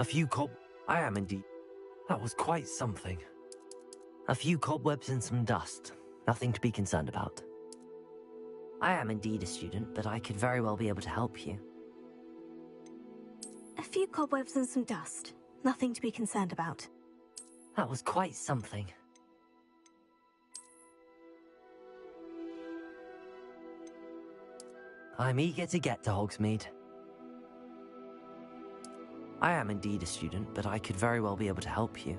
A few I am indeed. That was quite something. A few cobwebs and some dust. Nothing to be concerned about. I am indeed a student, but I could very well be able to help you. A few cobwebs and some dust. Nothing to be concerned about. That was quite something. I'm eager to get to Hogsmeade. I am indeed a student, but I could very well be able to help you.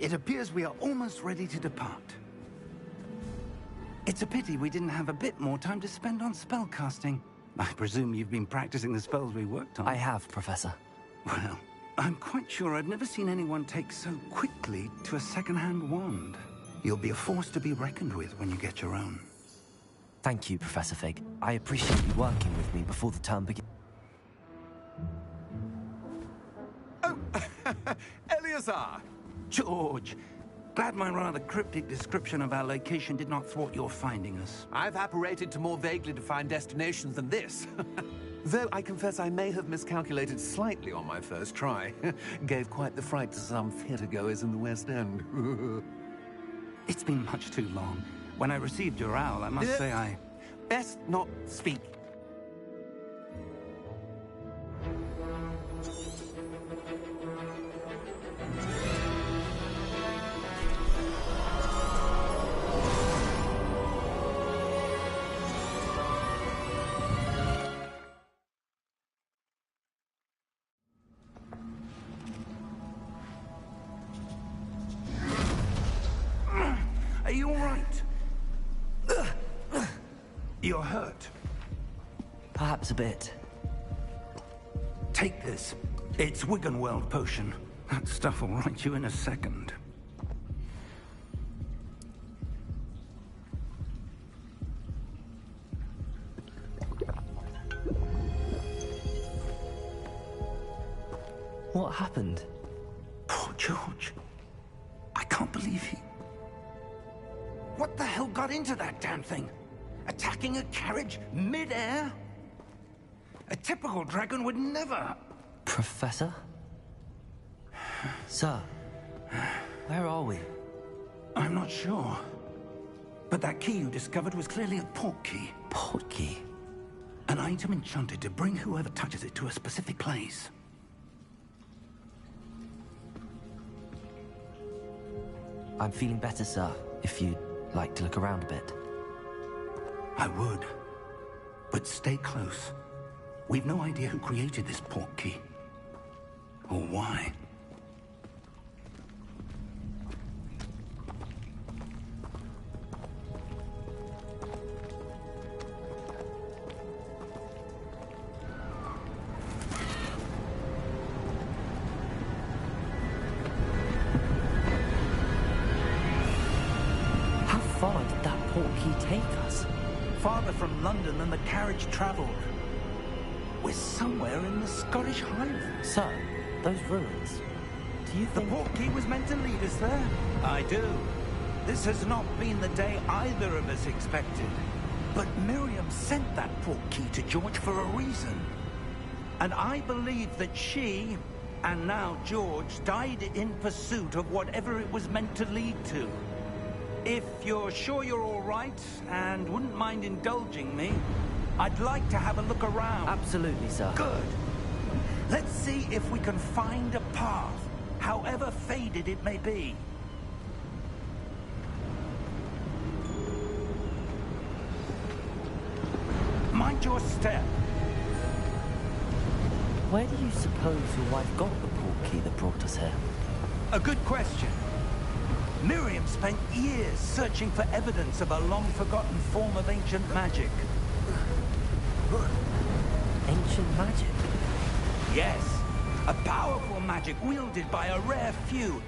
It appears we are almost ready to depart. It's a pity we didn't have a bit more time to spend on spellcasting. I presume you've been practicing the spells we worked on. I have, Professor. Well, I'm quite sure I've never seen anyone take so quickly to a second-hand wand. You'll be a force to be reckoned with when you get your own. Thank you, Professor Fig. I appreciate you working with me before the term begins. Oh, Eleazar! George, glad my rather cryptic description of our location did not thwart your finding us. I've apparated to more vaguely defined destinations than this. Though I confess I may have miscalculated slightly on my first try. Gave quite the fright to some theatergoers in the West End. It's been much too long. When I received your owl, I must say I... Best not speak. Are you all right? You're hurt. Perhaps a bit. Take this. It's Wiggenweld potion. That stuff will right you in a second. What happened? Poor George. I can't believe he... What the hell got into that damn thing? Attacking a carriage mid-air? A typical dragon would never... Professor? Sir, where are we? I'm not sure. But that key you discovered was clearly a port key. Port key? An item enchanted to bring whoever touches it to a specific place. I'm feeling better, sir, if you'd like to look around a bit. I would. But stay close. We've no idea who created this port key. Or why. farther from London than the carriage travelled. We're somewhere in the Scottish Highlands. Sir, those ruins. Do you The think... portkey was meant to lead us there? I do. This has not been the day either of us expected. But Miriam sent that portkey to George for a reason. And I believe that she, and now George, died in pursuit of whatever it was meant to lead to. If you're sure you're all right, and wouldn't mind indulging me, I'd like to have a look around. Absolutely, sir. Good. Let's see if we can find a path, however faded it may be. Mind your step. Where do you suppose your wife got the portkey that brought us here? A good question. Miriam spent years searching for evidence of a long-forgotten form of ancient magic. Ancient magic? Yes, a powerful magic wielded by a rare few.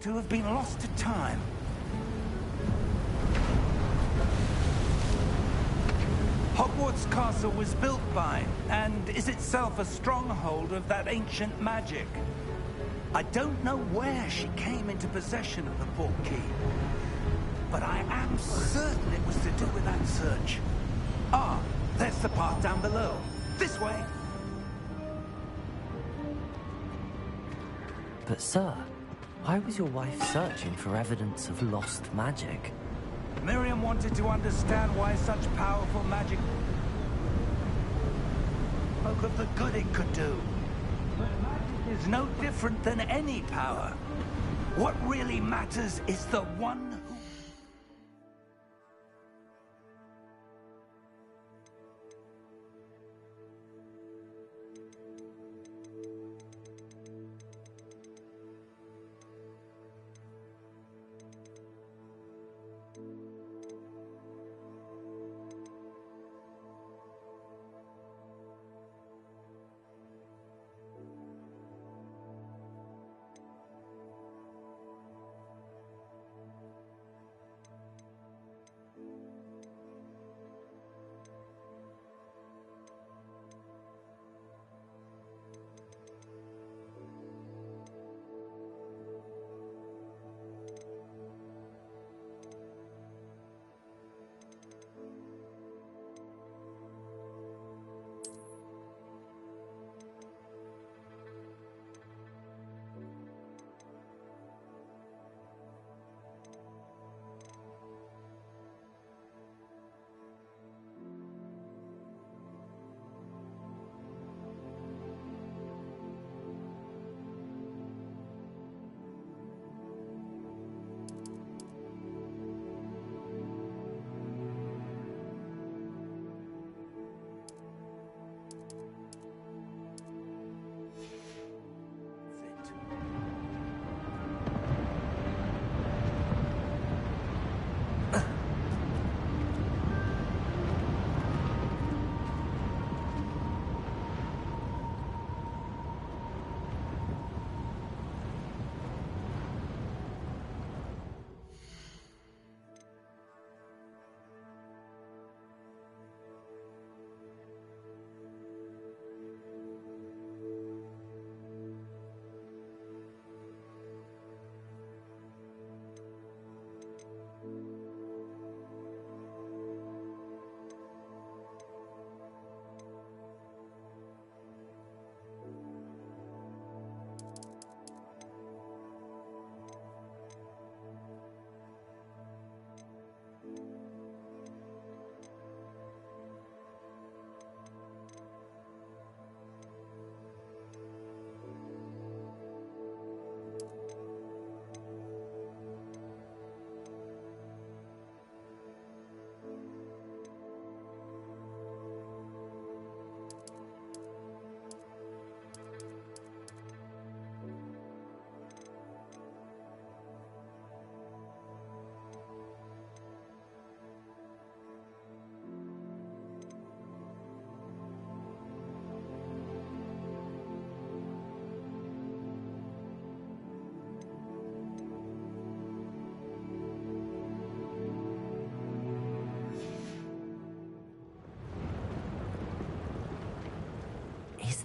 To have been lost to time. Hogwarts Castle was built by, and is itself a stronghold of that ancient magic. I don't know where she came into possession of the portkey, but I am certain it was to do with that search. Ah, there's the path down below. This way. But sir, why was your wife searching for evidence of lost magic? Miriam wanted to understand why such powerful magic spoke of the good it could do. But magic is no different than any power. What really matters is the one who...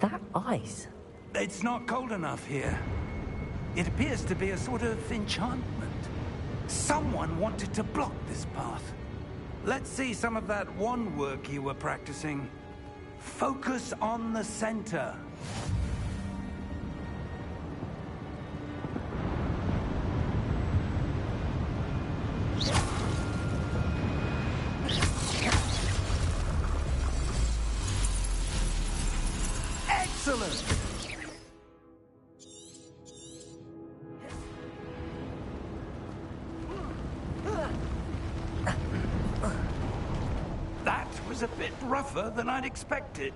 that ice? It's not cold enough here. It appears to be a sort of enchantment. Someone wanted to block this path. Let's see some of that wand work you were practicing. Focus on the center. Excellent! That was a bit rougher than I'd expected.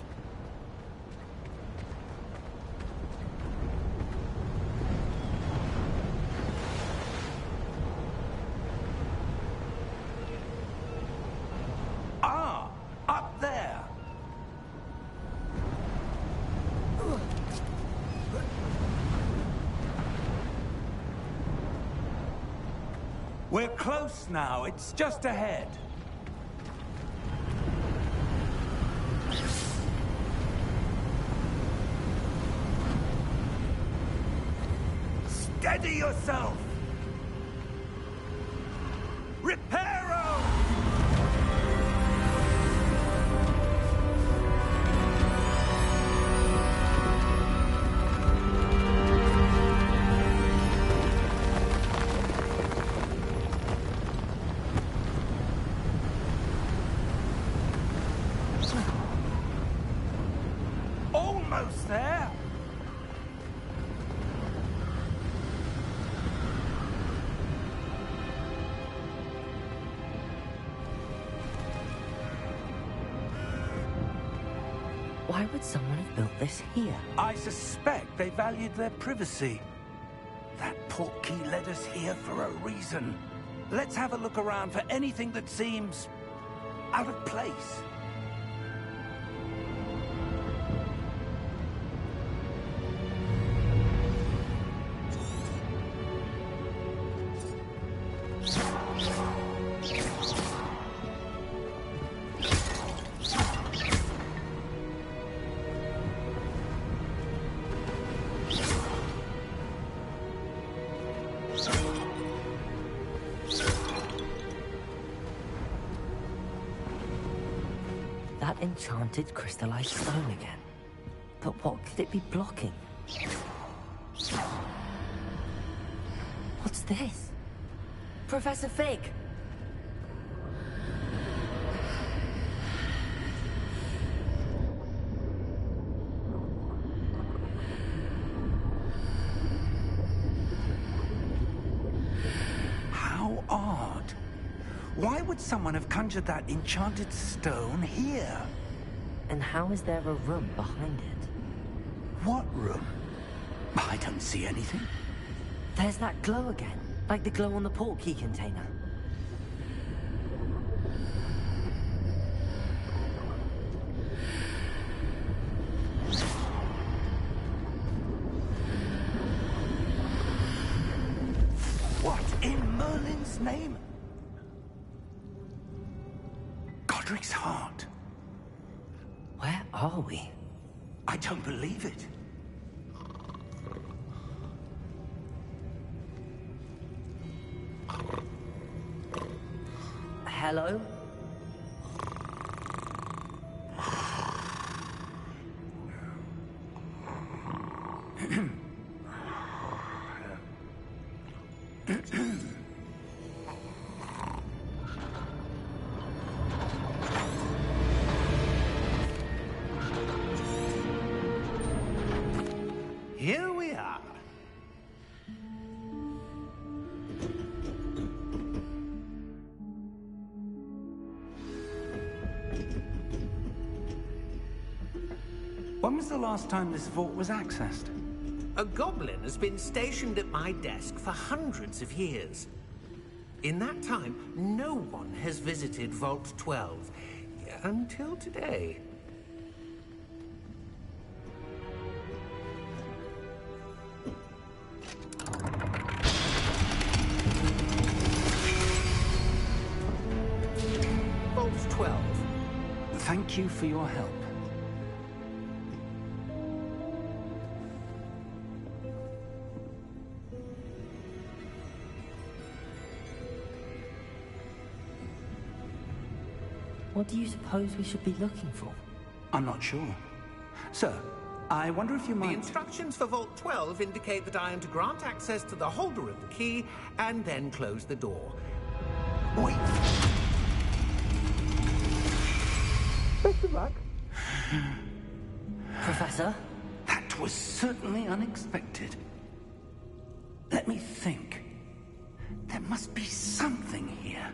Ah, up there. We're close now. It's just ahead. Steady yourself! Reparo! Almost there! Why would someone have built this here? I suspect they valued their privacy. That portkey led us here for a reason. Let's have a look around for anything that seems out of place. That enchanted crystallized stone again. But what could it be blocking? What's this? Professor Fig! How odd. Why would someone have conjured that enchanted stone here? And how is there a room behind it? What room? I don't see anything. There's that glow again, like the glow on the portkey container. What in Merlin's name? Godric's heart. Where are we? I don't believe it. Hello? Here we are. When was the last time this vault was accessed? A goblin has been stationed at my desk for hundreds of years. In that time, no one has visited Vault 12. Until today. Vault 12. Thank you for your help. What do you suppose we should be looking for? I'm not sure. Sir, I wonder if you might... The instructions for Vault 12 indicate that I am to grant access to the holder of the key and then close the door. Wait. Best of luck. Professor? That was certainly unexpected. Let me think. There must be something here.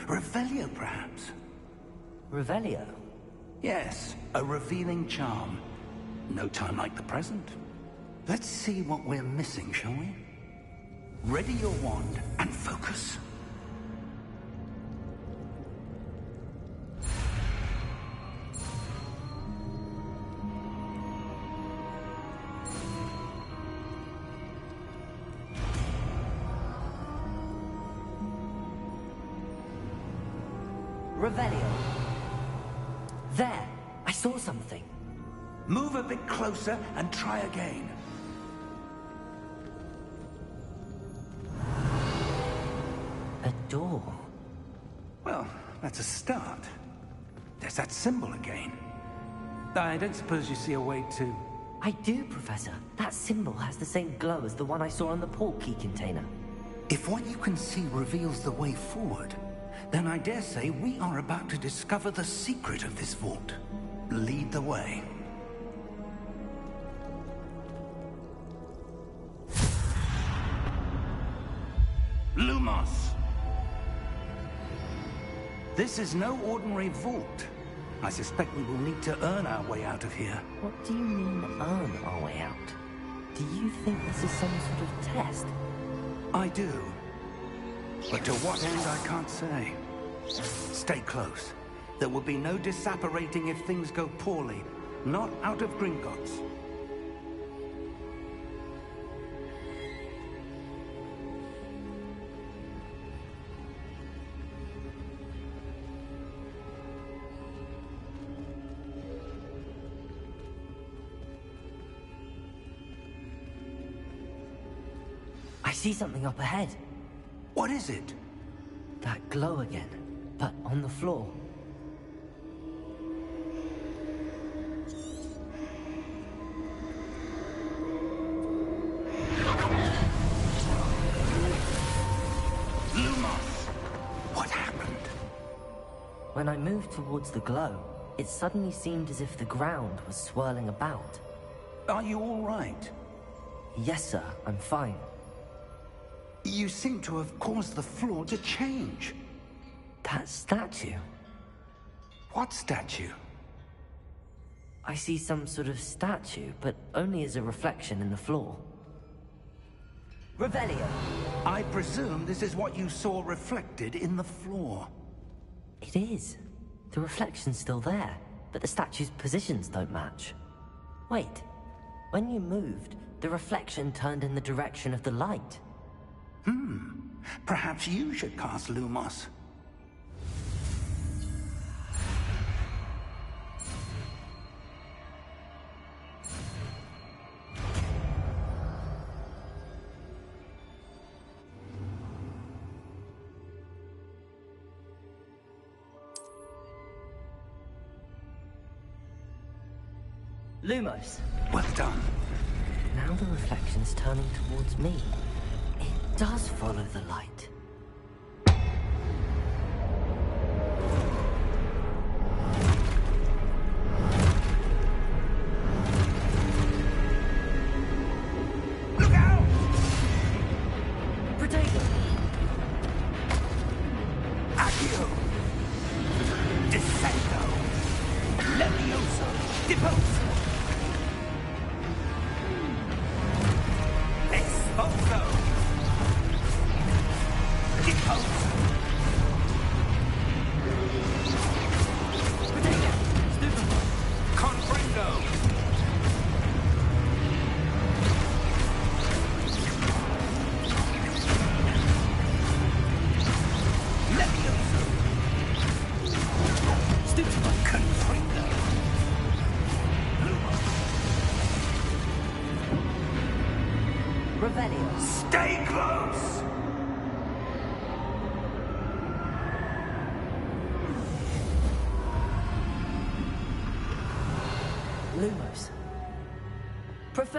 Revelio, perhaps? Revelio? Yes, a revealing charm. No time like the present. Let's see what we're missing, shall we? Ready your wand and focus. Revelio. There! I saw something. Move a bit closer and try again. A door. Well, that's a start. There's that symbol again. I don't suppose you see a way to... I do, Professor. That symbol has the same glow as the one I saw on the port key container. If what you can see reveals the way forward, then I dare say we are about to discover the secret of this vault. Lead the way. Lumos! This is no ordinary vault. I suspect we will need to earn our way out of here. What do you mean, earn our way out? Do you think this is some sort of test? I do. But to what end, I can't say. Stay close. There will be no disapparating if things go poorly. Not out of Gringotts. I see something up ahead. What is it? That glow again, but on the floor. Lumos! What happened? When I moved towards the glow, it suddenly seemed as if the ground was swirling about. Are you all right? Yes, sir, I'm fine. You seem to have caused the floor to change. That statue? What statue? I see some sort of statue, but only as a reflection in the floor. Revelio! I presume this is what you saw reflected in the floor. It is. The reflection's still there, but the statue's positions don't match. Wait, when you moved, the reflection turned in the direction of the light. Perhaps you should cast Lumos. Lumos! Well done. Now the reflection's turning towards me. It does follow the light. Look out! Potato! Accio! Descendo! Levioso! Deposo! Exposo! Deposo! Potato! Stupid! Confringo! Levioso! Stupid! Confringo! Revelio! Stay close!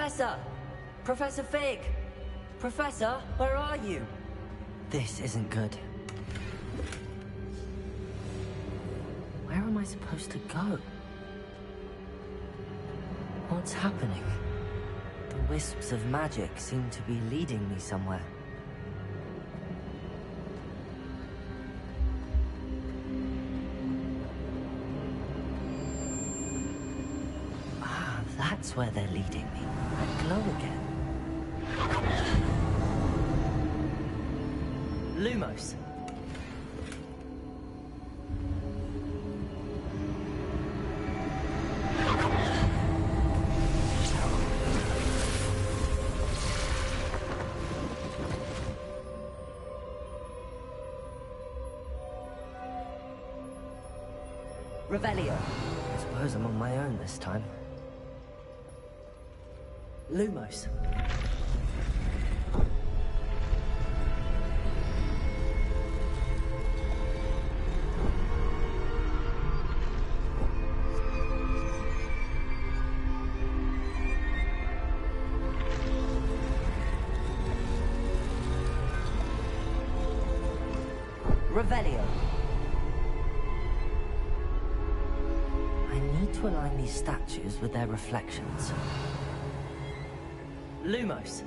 Professor! Professor Fig! Professor, where are you? This isn't good. Where am I supposed to go? What's happening? The wisps of magic seem to be leading me somewhere. Ah, that's where they're leading me. That glow again. Lumos. Revelio. I suppose I'm on my own this time. Lumos. Revelio. I need to align these statues with their reflections. Lumos.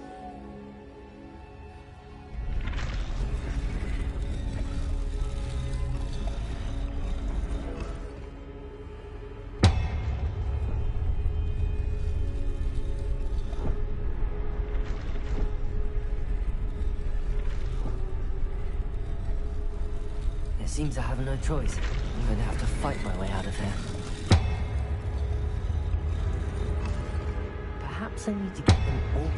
It seems I have no choice. I'm going to have to fight my way out of here. Perhaps I need to get them all.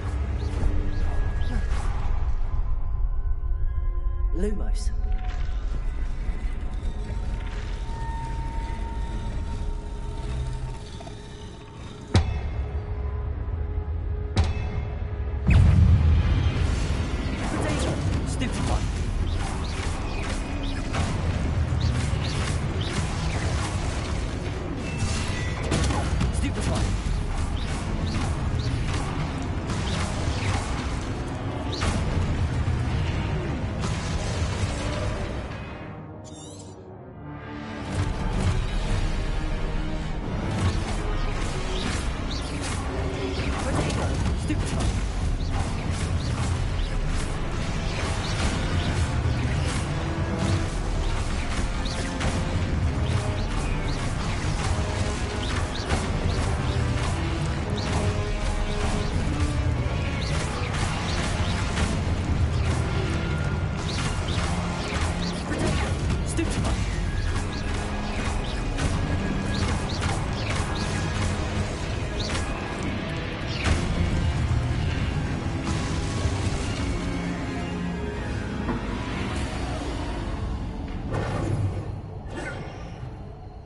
Lumos. Stupid one.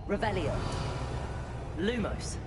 Revelio. Lumos.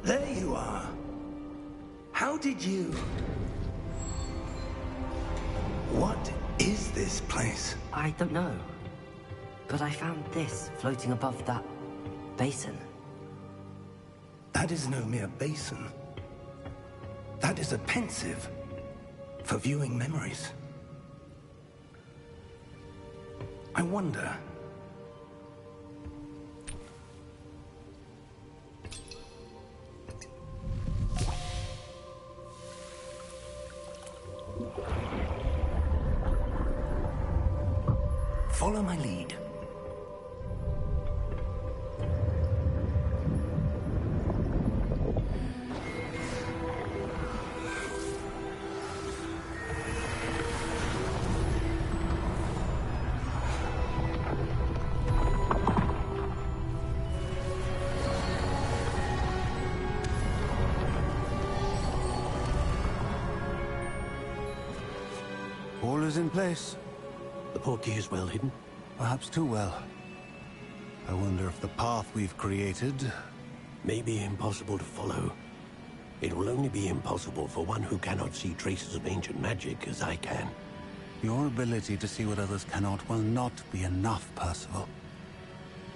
There you are. How did you... What is this place? I don't know. But I found this floating above that basin. That is no mere basin. That is a pensive for viewing memories. I wonder... Follow my lead. All is in place. The portkey is well hidden? Perhaps too well. I wonder if the path we've created... May be impossible to follow. It will only be impossible for one who cannot see traces of ancient magic as I can. Your ability to see what others cannot will not be enough, Percival.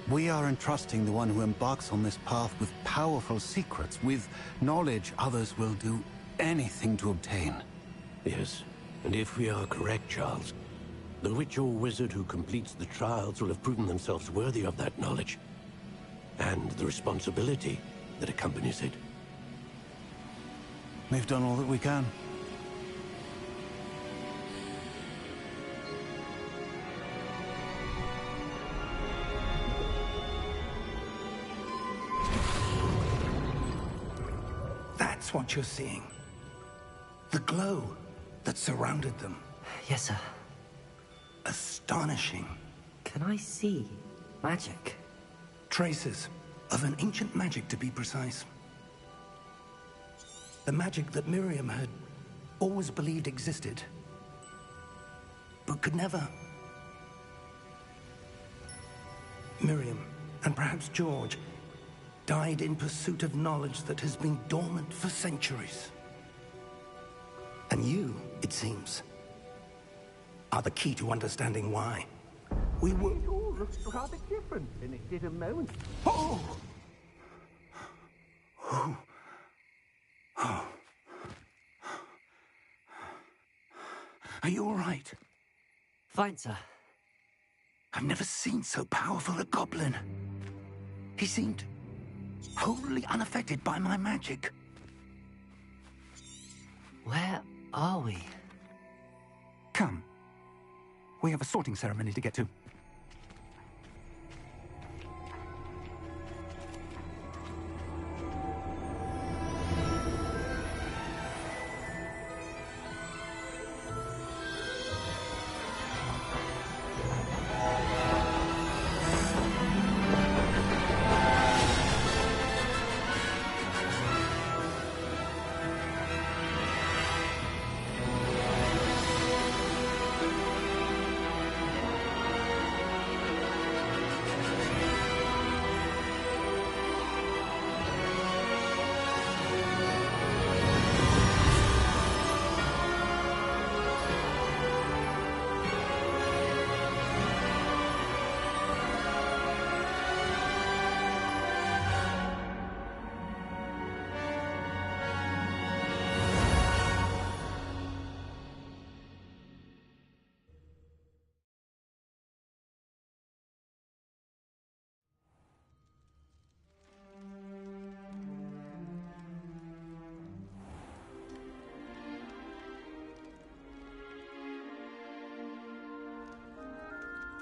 We are entrusting the one who embarks on this path with powerful secrets, with knowledge others will do anything to obtain. Yes, and if we are correct, Charles, the witch or wizard who completes the trials will have proven themselves worthy of that knowledge, and the responsibility that accompanies it. We've done all that we can. That's what you're seeing. The glow that surrounded them. Yes, sir. Astonishing. Can I see magic? Traces of an ancient magic, to be precise. The magic that Miriam had always believed existed, but could never. Miriam, and perhaps George, died in pursuit of knowledge that has been dormant for centuries. And you, it seems, are the key to understanding why. We were... It all looks rather different than it did a moment. Oh! Oh. Oh. Are you all right? Fine, sir. I've never seen so powerful a goblin. He seemed wholly unaffected by my magic. Where are we? Come. We have a sorting ceremony to get to.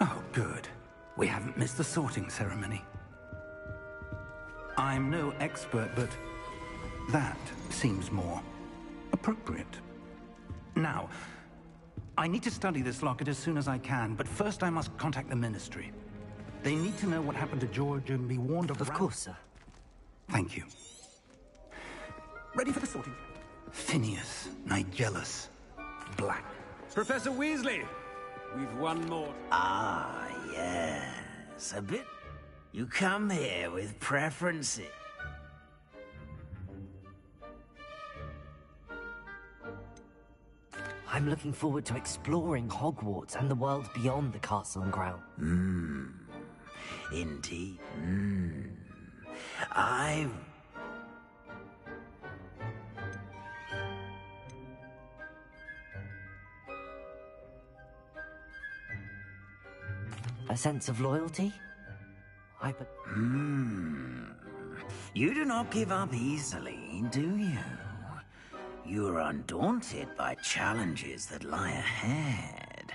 Oh, good. We haven't missed the sorting ceremony. I'm no expert, but that seems more appropriate. Now, I need to study this locket as soon as I can, but first I must contact the Ministry. They need to know what happened to George and be warned of... Of course, sir. Thank you. Ready for the sorting? Phineas, Nigellus, Black. Professor Weasley! We've one more. Ah, yes. A bit. You come here with preferences. I'm looking forward to exploring Hogwarts and the world beyond the castle and ground. Indeed. I... A sense of loyalty? You do not give up easily, do you? You are undaunted by challenges that lie ahead.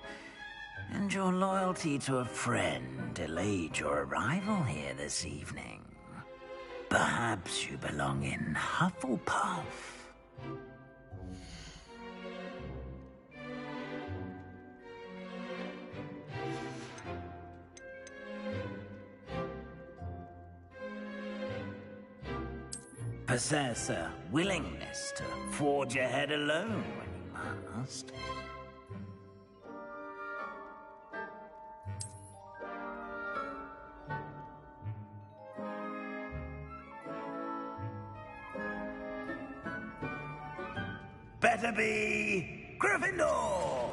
And your loyalty to a friend delayed your arrival here this evening. Perhaps you belong in Hufflepuff. Possess a willingness to forge ahead alone when you must. Better be Gryffindor!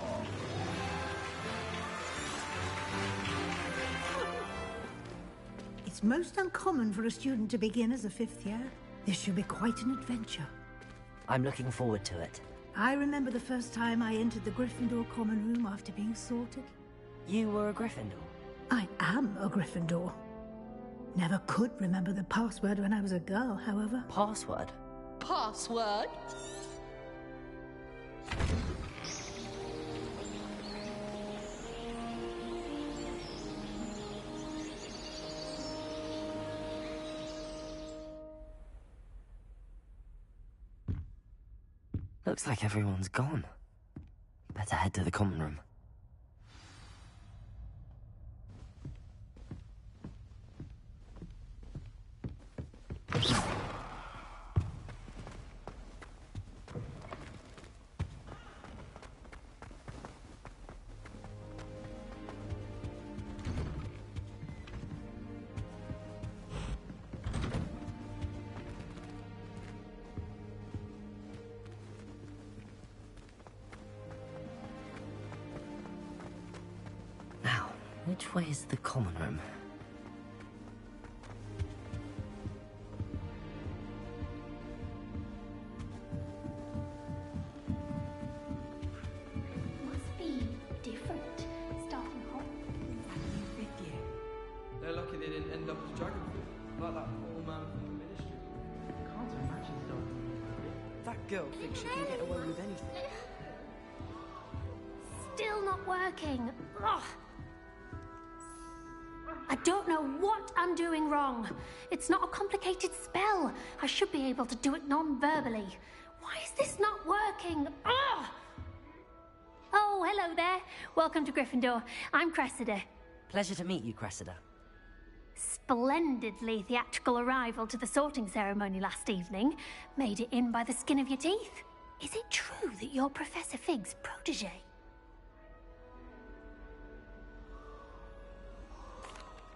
It's most uncommon for a student to begin as a fifth year. This should be quite an adventure. I'm looking forward to it. I remember the first time I entered the Gryffindor common room after being sorted. You were a Gryffindor? I am a Gryffindor. Never could remember the password when I was a girl, however. Password? Password? Looks like everyone's gone. Better head to the common room. Which way is the common room? Must be different, starting home. Fifth year. They're lucky they didn't end up as dragon food, like that poor man from the ministry. Can't imagine stuff. That girl thinks she can get away with anything. Still not working. Ugh. I don't know what I'm doing wrong. It's not a complicated spell. I should be able to do it non-verbally. Why is this not working? Ugh! Oh, hello there. Welcome to Gryffindor. I'm Cressida. Pleasure to meet you, Cressida. Splendidly theatrical arrival to the sorting ceremony last evening. Made it in by the skin of your teeth. Is it true that you're Professor Fig's protege?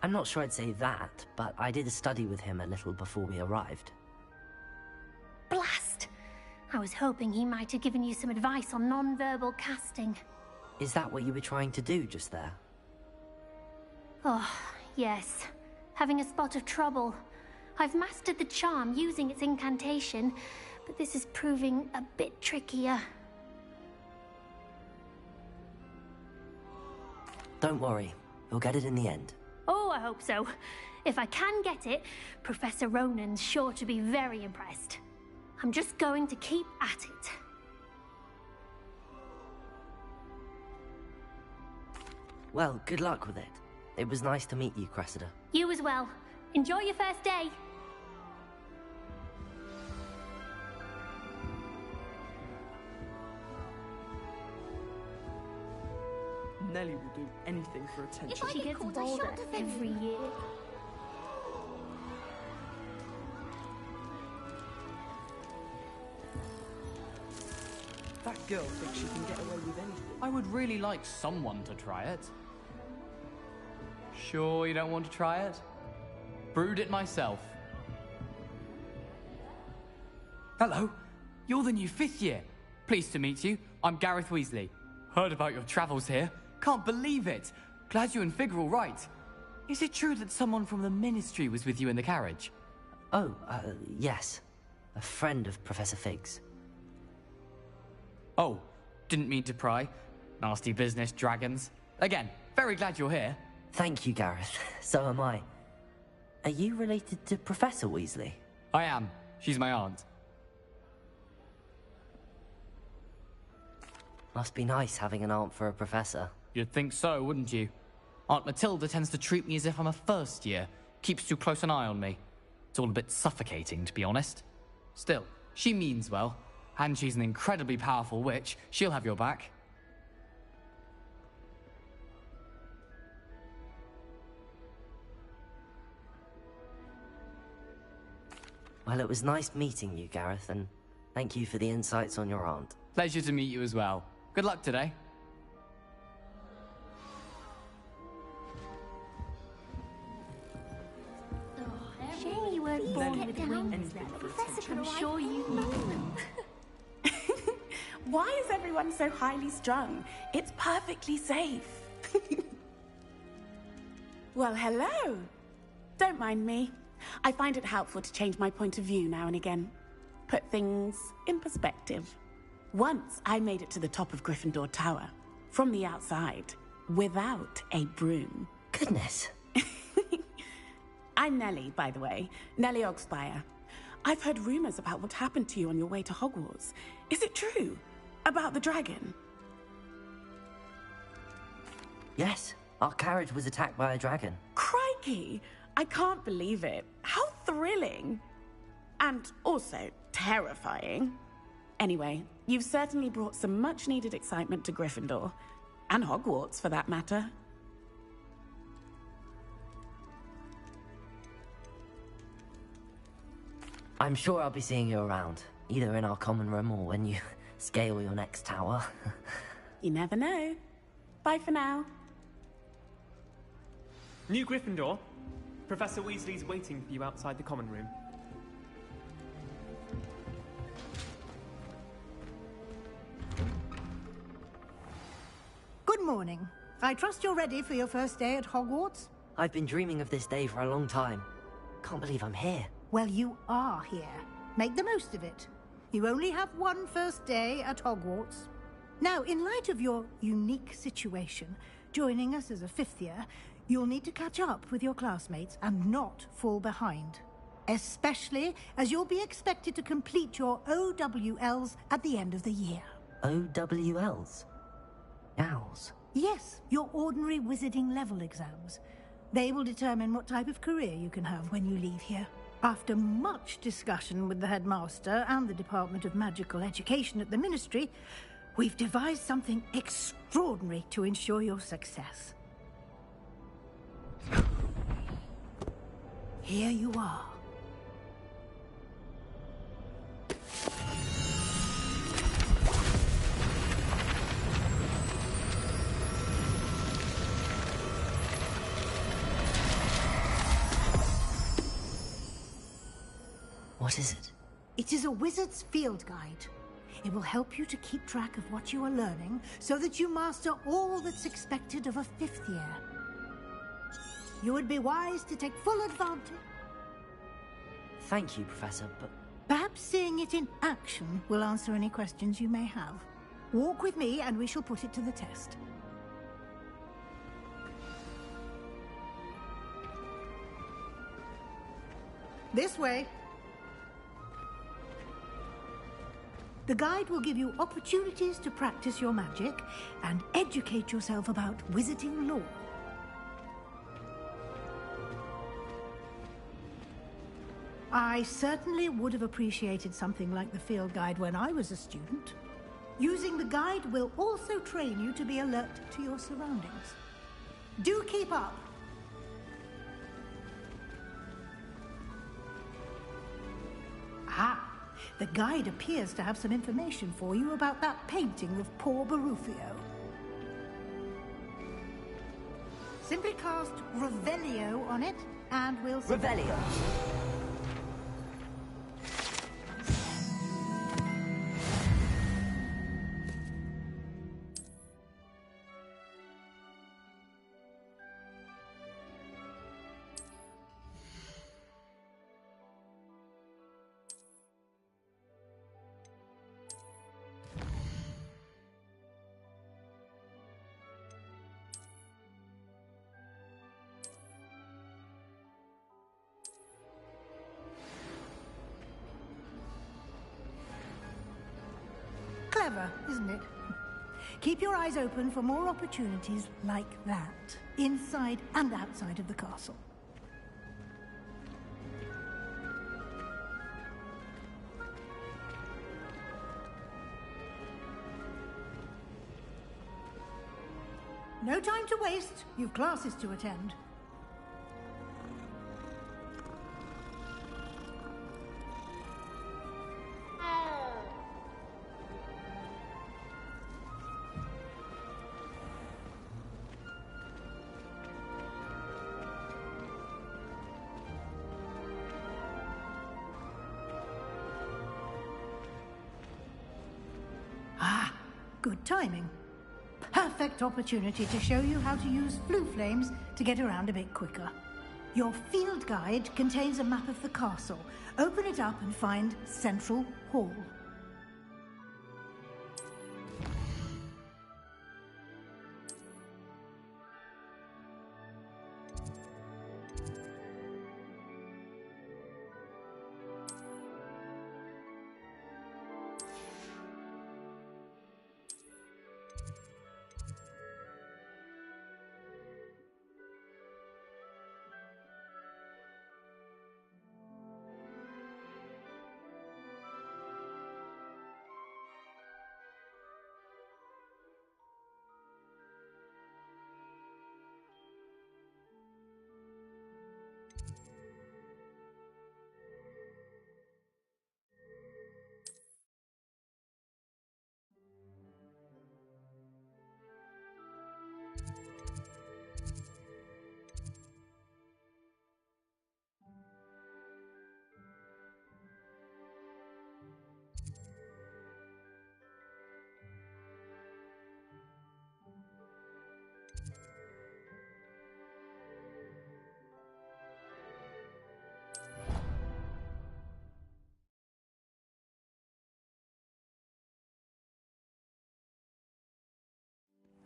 I'm not sure I'd say that, but I did study with him a little before we arrived. Blast! I was hoping he might have given you some advice on non-verbal casting. Is that what you were trying to do just there? Oh, yes. Having a spot of trouble. I've mastered the charm using its incantation, but this is proving a bit trickier. Don't worry, you'll get it in the end. Oh, I hope so. If I can get it, Professor Ronan's sure to be very impressed. I'm just going to keep at it. Well, good luck with it. It was nice to meet you, Cressida. You as well. Enjoy your first day. Nellie will do anything for attention. She gets bolder every year. That girl thinks she can get away with anything. I would really like someone to try it. Sure you don't want to try it? Brewed it myself. Hello, you're the new fifth year. Pleased to meet you. I'm Gareth Weasley. Heard about your travels here. Can't believe it. Glad you and Fig are all right. Is it true that someone from the Ministry was with you in the carriage? Oh, yes. A friend of Professor Fig's. Oh, didn't mean to pry. Nasty business, dragons. Again, very glad you're here. Thank you, Gareth. So am I. Are you related to Professor Weasley? I am. She's my aunt. Must be nice having an aunt for a professor. You'd think so, wouldn't you? Aunt Matilda tends to treat me as if I'm a first year. Keeps too close an eye on me. It's all a bit suffocating, to be honest. Still, she means well. And she's an incredibly powerful witch. She'll have your back. Well, it was nice meeting you, Gareth, and thank you for the insights on your aunt. Pleasure to meet you as well. Good luck today. Shame you weren't born with wings then. Professor, I'm sure you know them. Why is everyone so highly strung? It's perfectly safe. Well, hello. Don't mind me. I find it helpful to change my point of view now and again. Put things in perspective. Once I made it to the top of Gryffindor Tower, from the outside, without a broom. Goodness. I'm Nellie, by the way. Nellie Ogspire. I've heard rumors about what happened to you on your way to Hogwarts. Is it true? About the dragon? Yes, our carriage was attacked by a dragon. Crikey! I can't believe it. How thrilling! And also terrifying. Anyway, you've certainly brought some much-needed excitement to Gryffindor. And Hogwarts, for that matter. I'm sure I'll be seeing you around, either in our common room or when you scale your next tower. You never know. Bye for now. New Gryffindor. Professor Weasley's waiting for you outside the common room. Good morning. I trust you're ready for your first day at Hogwarts? I've been dreaming of this day for a long time. Can't believe I'm here. Well, you are here. Make the most of it. You only have one first day at Hogwarts. Now, in light of your unique situation, joining us as a fifth year, you'll need to catch up with your classmates and not fall behind. Especially as you'll be expected to complete your OWLs at the end of the year. OWLs? Owls? Yes, your ordinary wizarding level exams. They will determine what type of career you can have when you leave here. After much discussion with the headmaster and the Department of Magical Education at the Ministry, we've devised something extraordinary to ensure your success. Here you are. What is it? It is a wizard's field guide. It will help you to keep track of what you are learning so that you master all that's expected of a fifth year. You would be wise to take full advantage. Thank you, Professor, but... Perhaps seeing it in action will answer any questions you may have. Walk with me and we shall put it to the test. This way. The guide will give you opportunities to practice your magic and educate yourself about wizarding lore. I certainly would have appreciated something like the field guide when I was a student. Using the guide will also train you to be alert to your surroundings. Do keep up! Ah! The guide appears to have some information for you about that painting of poor Barufio. Simply cast Revelio on it, and we'll... Revelio! Clever, isn't it? Keep your eyes open for more opportunities like that, inside and outside of the castle. No time to waste. You've classes to attend. Ah, good timing. Perfect opportunity to show you how to use flue flames to get around a bit quicker. Your field guide contains a map of the castle. Open it up and find Central Hall.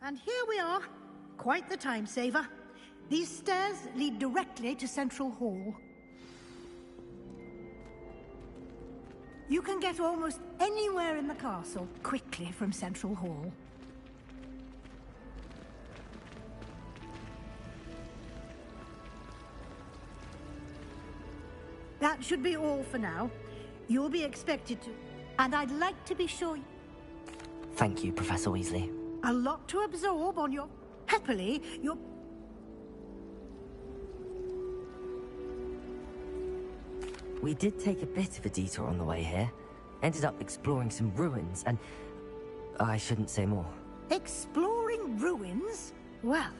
And here we are. Quite the time saver. These stairs lead directly to Central Hall. You can get almost anywhere in the castle quickly from Central Hall. That should be all for now. You'll be expected to... And I'd like to be sure... Thank you, Professor Weasley. A lot to absorb on your... Happily, your... We did take a bit of a detour on the way here. Ended up exploring some ruins and... I shouldn't say more. Exploring ruins? Well,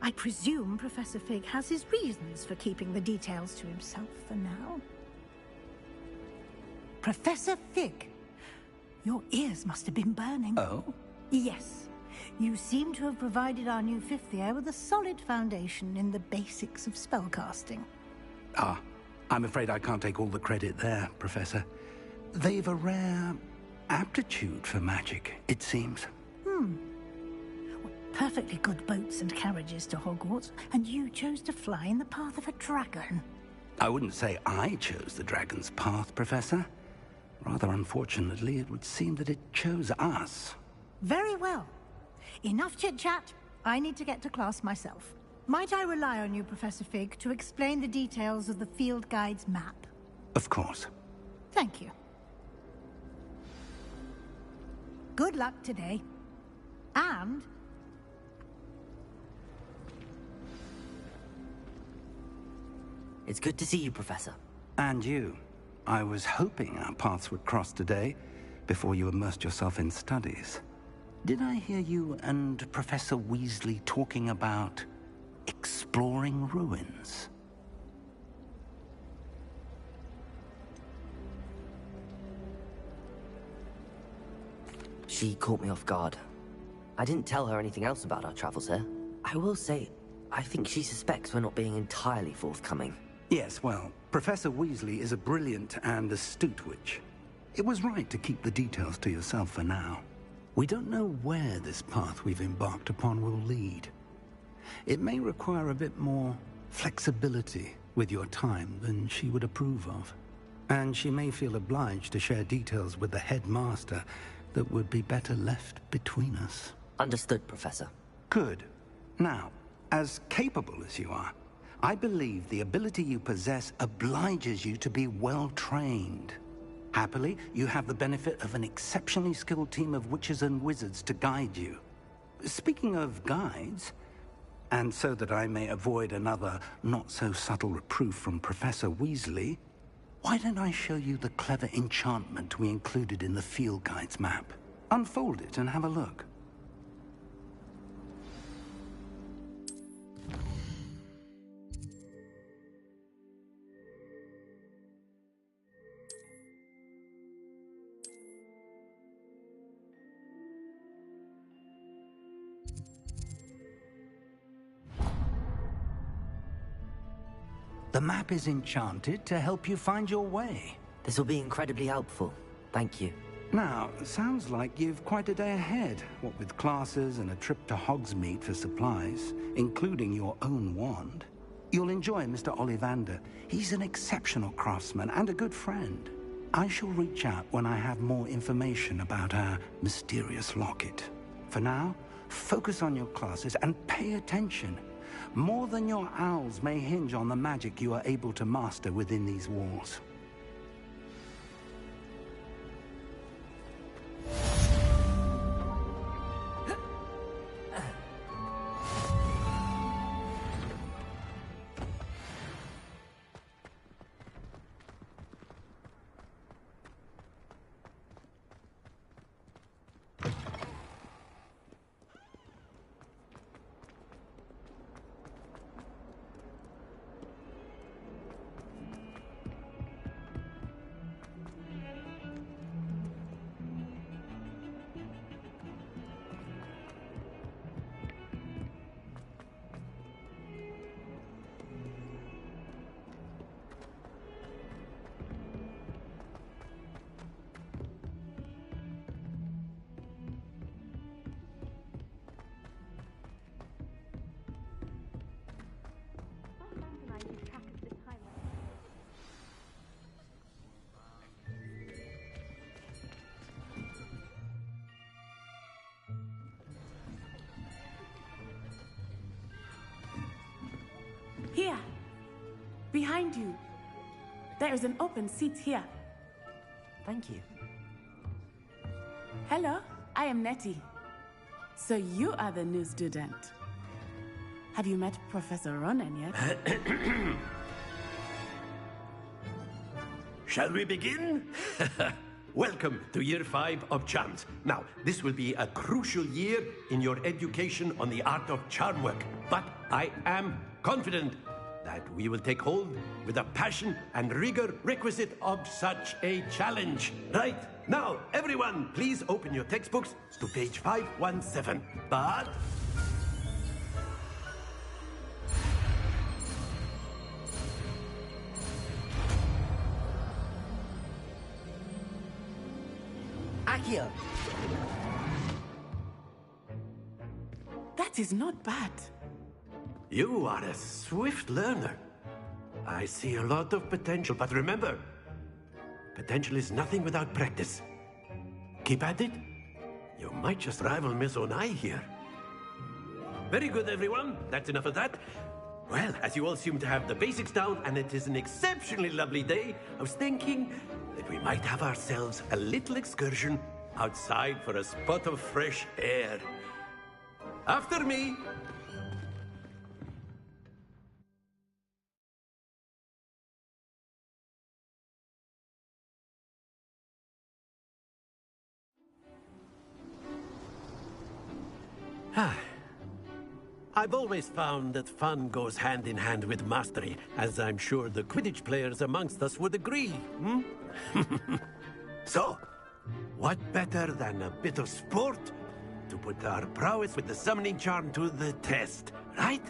I presume Professor Fig has his reasons for keeping the details to himself for now. Professor Fig, your ears must have been burning. Oh? Yes. You seem to have provided our new fifth year with a solid foundation in the basics of spellcasting. Ah, I'm afraid I can't take all the credit there, Professor. They've a rare aptitude for magic, it seems. Well, perfectly good boats and carriages to Hogwarts, and you chose to fly in the path of a dragon. I wouldn't say I chose the dragon's path, Professor. Rather unfortunately, it would seem that it chose us. Very well. Enough chit-chat. I need to get to class myself. Might I rely on you, Professor Fig, to explain the details of the field guide's map? Of course. Thank you. Good luck today. And... It's good to see you, Professor. And you. I was hoping our paths would cross today, before you immersed yourself in studies. Did I hear you and Professor Weasley talking about exploring ruins? She caught me off guard. I didn't tell her anything else about our travels here. I will say, I think she suspects we're not being entirely forthcoming. Yes, well, Professor Weasley is a brilliant and astute witch. It was right to keep the details to yourself for now. We don't know where this path we've embarked upon will lead. It may require a bit more flexibility with your time than she would approve of. And she may feel obliged to share details with the headmaster that would be better left between us. Understood, Professor. Good. Now, as capable as you are, I believe the ability you possess obliges you to be well trained. Happily, you have the benefit of an exceptionally skilled team of witches and wizards to guide you. Speaking of guides, and so that I may avoid another not-so-subtle reproof from Professor Weasley, why don't I show you the clever enchantment we included in the field guide's map? Unfold it and have a look. The map is enchanted to help you find your way. This will be incredibly helpful. Thank you. Now, sounds like you've quite a day ahead, what with classes and a trip to Hogsmeade for supplies, including your own wand. You'll enjoy Mr. Ollivander. He's an exceptional craftsman and a good friend. I shall reach out when I have more information about our mysterious locket. For now, focus on your classes and pay attention. More than your owls may hinge on the magic you are able to master within these walls. Here, behind you. There is an open seat here. Thank you. Hello, I am Nettie. So you are the new student. Have you met Professor Ronan yet? Shall we begin? Welcome to Year 5 of Charms. Now, this will be a crucial year in your education on the art of charm work. But I am confident that we will take hold with the passion and rigor requisite of such a challenge. Right, now, everyone, please open your textbooks to page 517. But... Accio! That is not bad. You are a swift learner. I see a lot of potential, but remember, potential is nothing without practice. Keep at it. You might just rival Miss Onai here. Very good, everyone. That's enough of that. Well, as you all seem to have the basics down, and it is an exceptionally lovely day, I was thinking that we might have ourselves a little excursion outside for a spot of fresh air. After me. I've always found that fun goes hand in hand with mastery, as I'm sure the Quidditch players amongst us would agree. So, what better than a bit of sport to put our prowess with the summoning charm to the test, right?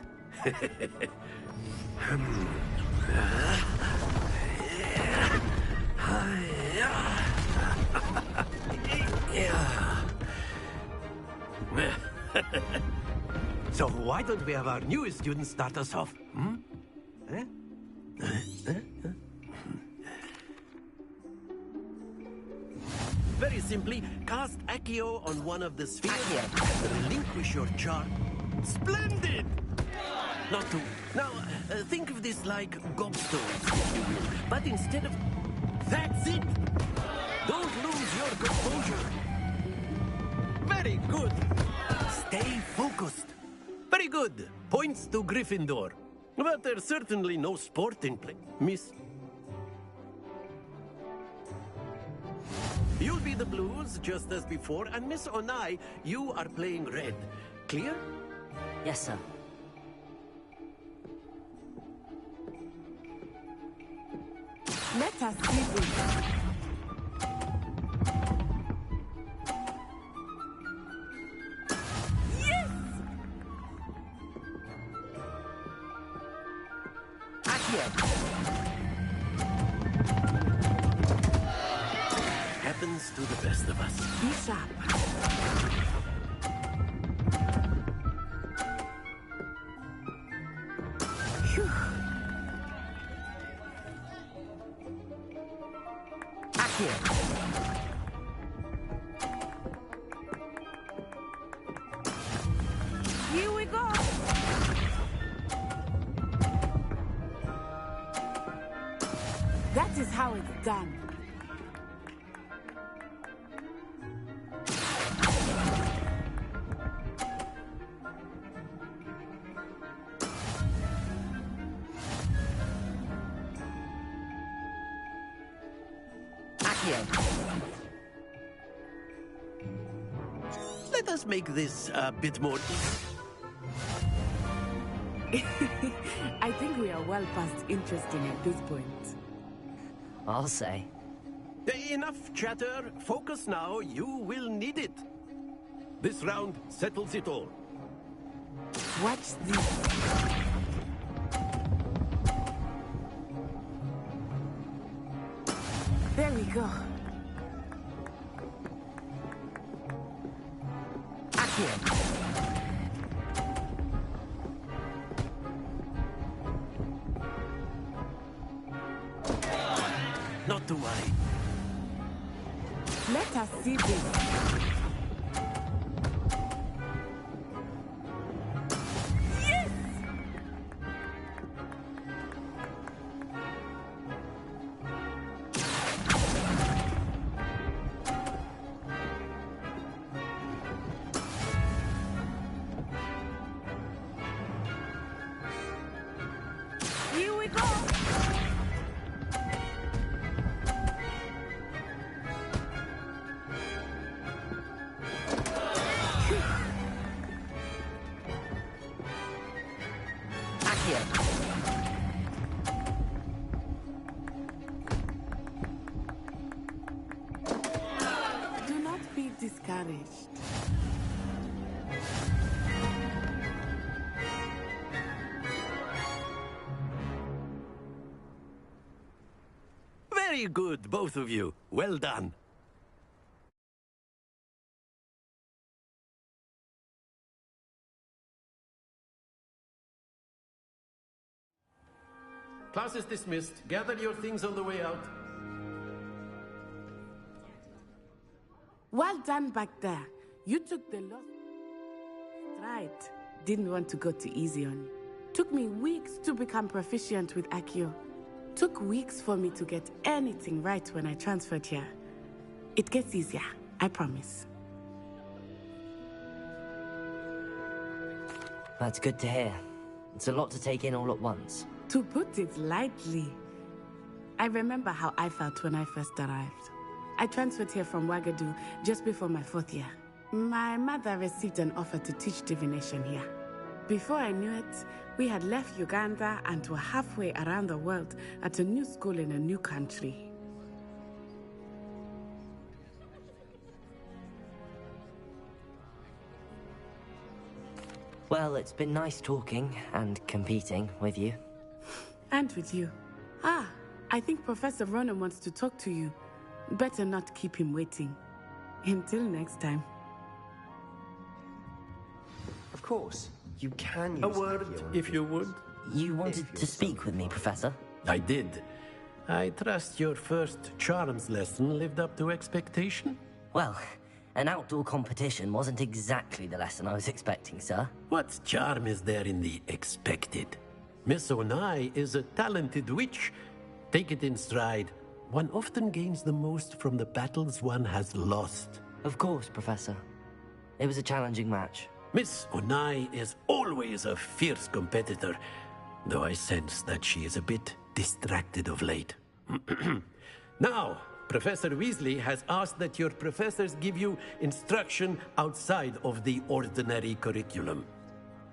So why don't we have our newest student start us off? Very simply, Cast Accio on one of the spheres. Relinquish your charm. Splendid! Not to. Now, think of this like gobstones, if you will. But instead of... That's it! Don't lose your composure. Very good. Stay focused. Very good. Points to Gryffindor. But there's certainly no sport in play. Miss... You'll be the Blues, just as before, and Miss Onai, you are playing red. Clear? Yes, sir. Let us see this. Yes! Happens to the best of us. Be sharp. Phew. Here we go. That is how it's done. Let us make this a bit more... I think we are well past interesting at this point. I'll say. Enough chatter. Focus now. You will need it. This round settles it all. Watch this. There we go. Not to worry. Let us see this. Yes! Here we go. Do not be discouraged. Very good, both of you. Well done. Class is dismissed. Gather your things on the way out. Well done back there. You took the loss stride. Didn't want to go too easy on you. Took me weeks to become proficient with Accio. Took weeks for me to get anything right when I transferred here. It gets easier, I promise. That's good to hear. It's a lot to take in all at once. To put it lightly, I remember how I felt when I first arrived. I transferred here from Wagadu just before my 4th year. My mother received an offer to teach divination here. Before I knew it, we had left Uganda and were halfway around the world at a new school in a new country. Well, it's been nice talking and competing with you. And with you. Ah, I think Professor Ronan wants to talk to you. Better not keep him waiting. Until next time. Of course, you can use A word, if you would. You wanted to speak with me, Professor? I did. I trust your first charms lesson lived up to expectation? Well, An outdoor competition wasn't exactly the lesson I was expecting, sir. What charm is there in the expected? Miss Onai is a talented witch. Take it in stride. One often gains the most from the battles one has lost. Of course, Professor. It was a challenging match. Miss Onai is always a fierce competitor, though I sense that she is a bit distracted of late. Now, Professor Weasley has asked that your professors give you instruction outside of the ordinary curriculum.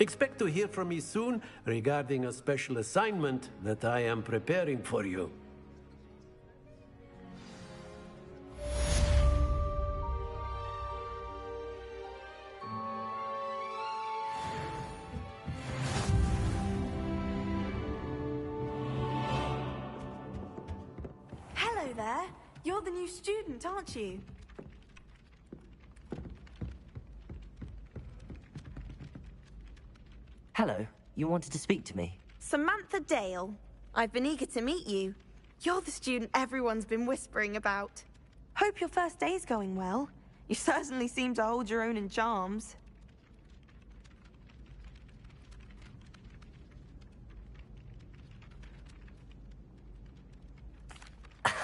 Expect to hear from me soon regarding a special assignment that I am preparing for you. Hello there. You're the new student, aren't you? Hello, you wanted to speak to me? Samantha Dale. I've been eager to meet you. You're the student everyone's been whispering about. Hope your first day's going well. You certainly seem to hold your own in charms.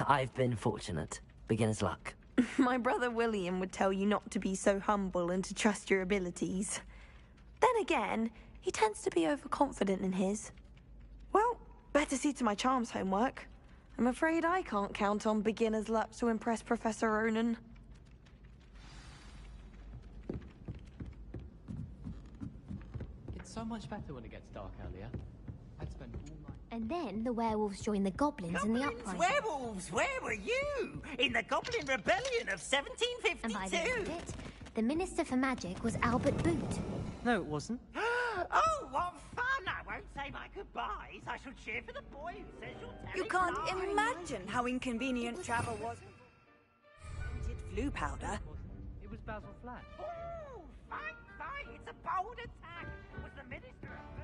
I've been fortunate. Beginner's luck. My brother William would tell you not to be so humble and to trust your abilities. Then again, he tends to be overconfident in his. Well, better see to my charms homework. I'm afraid I can't count on beginner's luck to impress Professor Ronan. It's so much better when it gets dark earlier. I'd spend all night... And then the werewolves joined the goblins in the uprising. Werewolves, where were you? In the Goblin Rebellion of 1752? And by the end of it, the Minister for Magic was Albert Boot. No, it wasn't. Oh, what fun! I won't say my goodbyes. I shall cheer for the boy who says you're telling You can't lies. imagine how inconvenient travel was. Flu powder. It was Basil Flat. Oh, fine, fine. It's a bold attack. Was the Minister of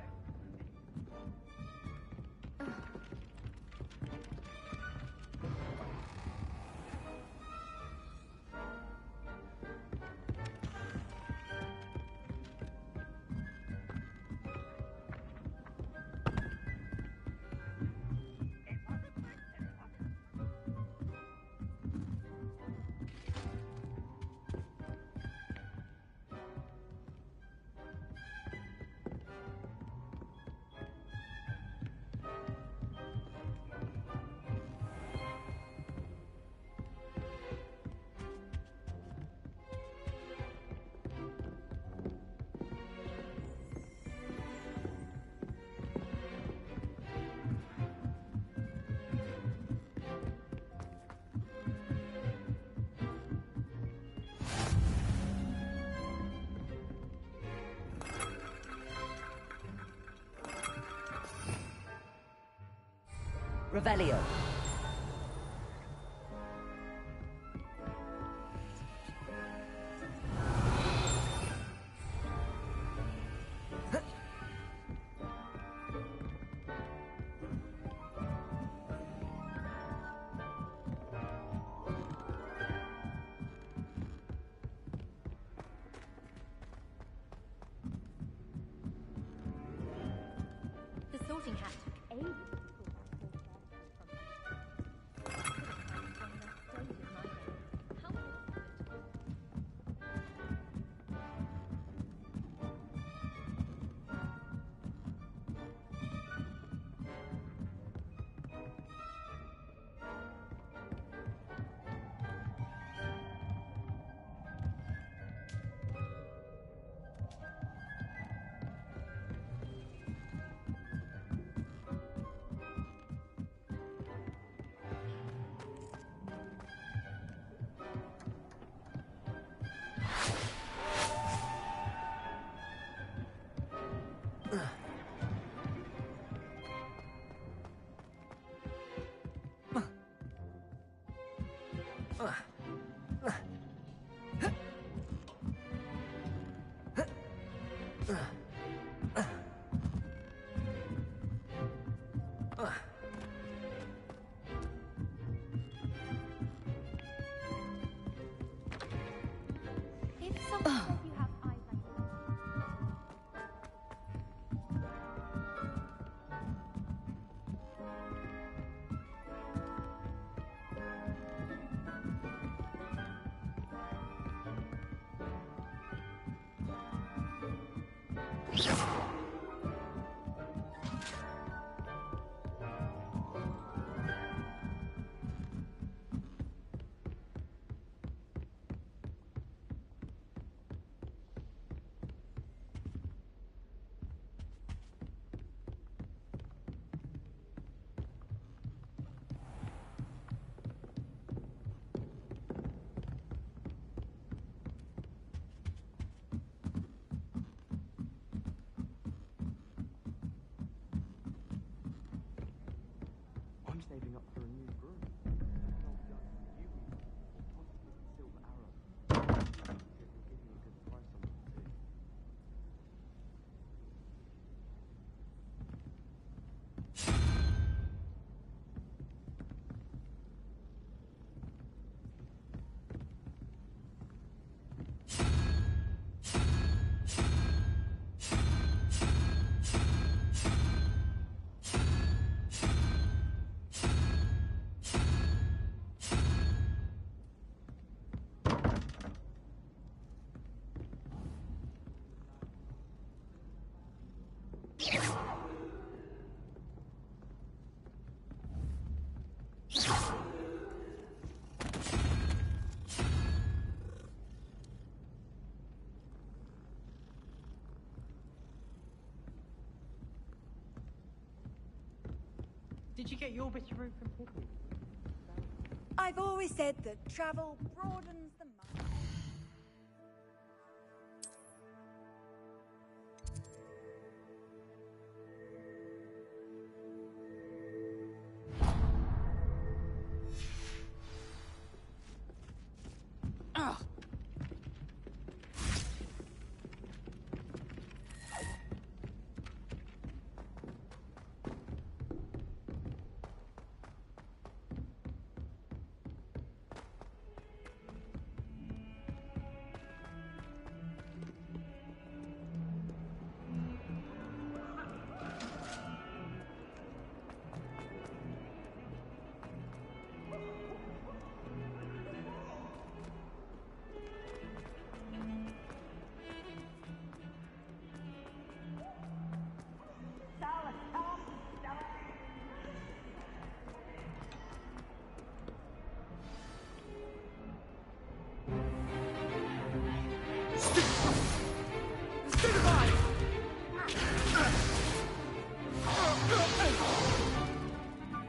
Revelio. The sorting hat took ages. I'm saving up for a new broom. Silver arrow. See if they'll give me a good price on it too. Did you get your bit of room from Piggy? I've always said that travel broadens the mind.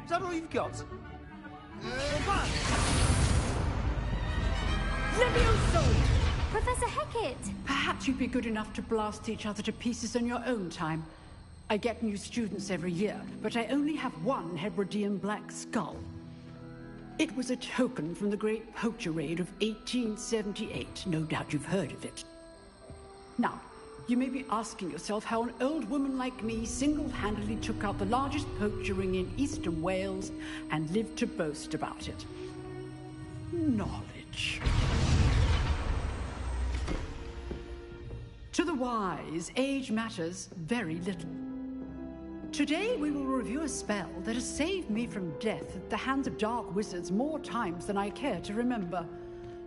Is that all you've got? Levioso! Professor Hecat! Perhaps you'd be good enough to blast each other to pieces on your own time. I get new students every year, but I only have one Hebridean black skull. It was a token from the Great Poacher Raid of 1878. No doubt you've heard of it. Now, you may be asking yourself how an old woman like me single-handedly took out the largest poacher ring in eastern Wales and lived to boast about it. Knowledge. To the wise, age matters very little. Today we will review a spell that has saved me from death at the hands of dark wizards more times than I care to remember.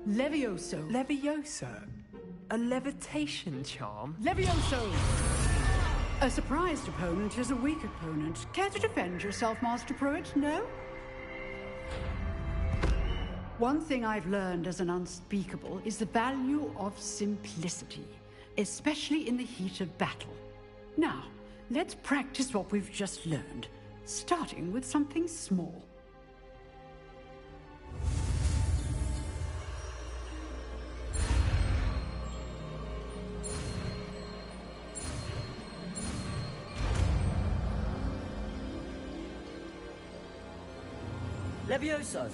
Levioso. Levioso? A levitation charm? Levioso! A surprised opponent is a weak opponent. Care to defend yourself, Master Pruitt? No? One thing I've learned as an unspeakable is the value of simplicity, especially in the heat of battle. Now, let's practice what we've just learned, starting with something small. Levioso!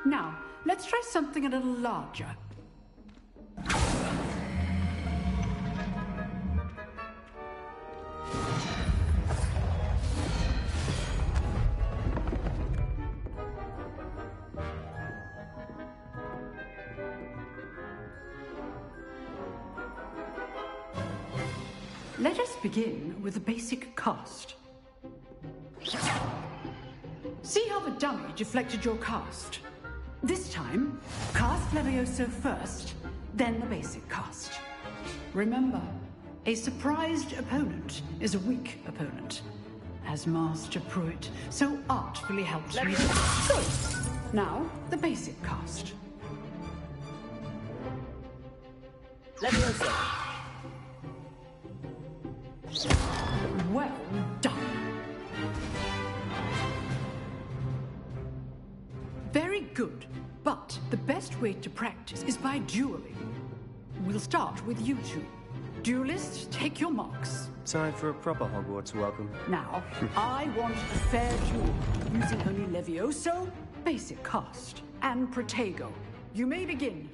Now, let's try something a little larger. Let us begin with the basic cast. See how the dummy deflected your cast? This time, cast Levioso first, then the basic cast. Remember, a surprised opponent is a weak opponent, as Master Pruitt so artfully helps me. Good. Now, the basic cast. Levioso. Well done. Very good, but the best way to practice is by dueling. We'll start with you two. Duelists, take your marks. Time for a proper Hogwarts welcome. Now, I want a fair duel, using only Levioso, basic cast, and Protego. You may begin.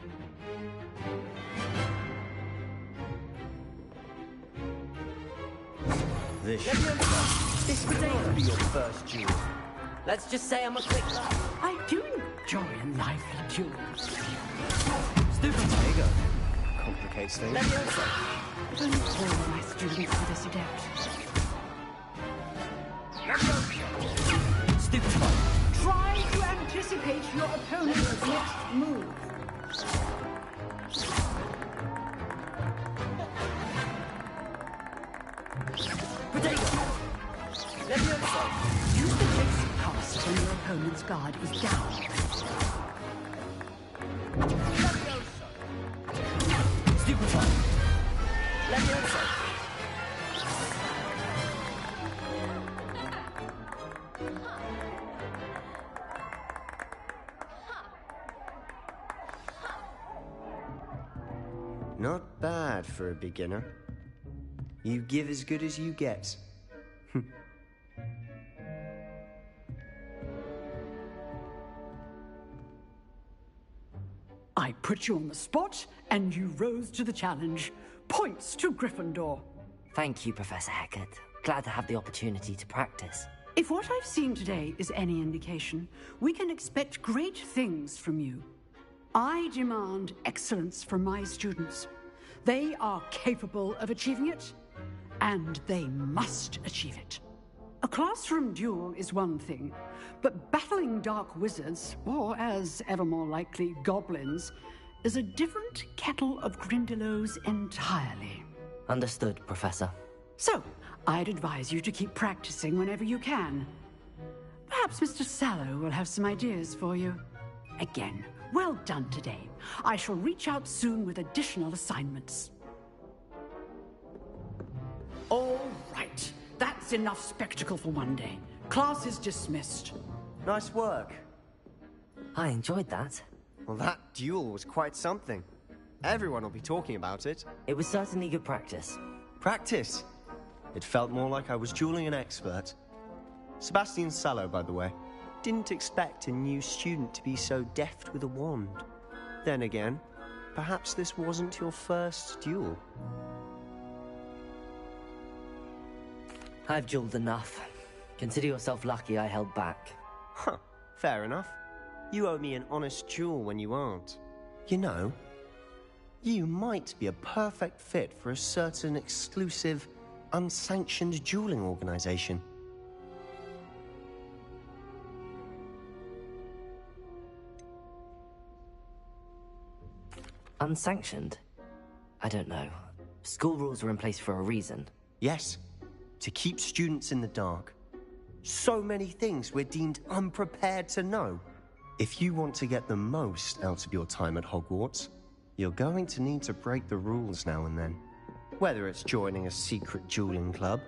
This would be your first duel. Let's just say I'm a quick learner. I do enjoy a lively duel. Stupid Protego complicates things. Levioso. If only all my students were this adept. Stupid fight. Try to anticipate your opponent's next move. Use the basic cast when your opponent's guard is down. Stupid fight. Not bad for a beginner. You give as good as you get. I put you on the spot, and you rose to the challenge. Points to Gryffindor. Thank you, Professor Hecat. Glad to have the opportunity to practice. If what I've seen today is any indication, we can expect great things from you. I demand excellence from my students. They are capable of achieving it, and they must achieve it. A classroom duel is one thing, but battling dark wizards, or as ever more likely, goblins, is a different kettle of Grindylows entirely. Understood, Professor. So, I'd advise you to keep practicing whenever you can. Perhaps Mr. Sallow will have some ideas for you. Again, well done today. I shall reach out soon with additional assignments. All right. That's enough spectacle for one day. Class is dismissed. Nice work. I enjoyed that. Well, that duel was quite something. Everyone will be talking about it. It was certainly good practice. Practice? It felt more like I was dueling an expert. Sebastian Sallow, by the way. Didn't expect a new student to be so deft with a wand. Then again, perhaps this wasn't your first duel. I've dueled enough. Consider yourself lucky I held back. Huh, fair enough. You owe me an honest duel when you aren't. You know, you might be a perfect fit for a certain exclusive, unsanctioned dueling organization. Unsanctioned? I don't know. School rules are in place for a reason. Yes. To keep students in the dark. So many things we're deemed unprepared to know. If you want to get the most out of your time at Hogwarts, you're going to need to break the rules now and then. Whether it's joining a secret dueling club,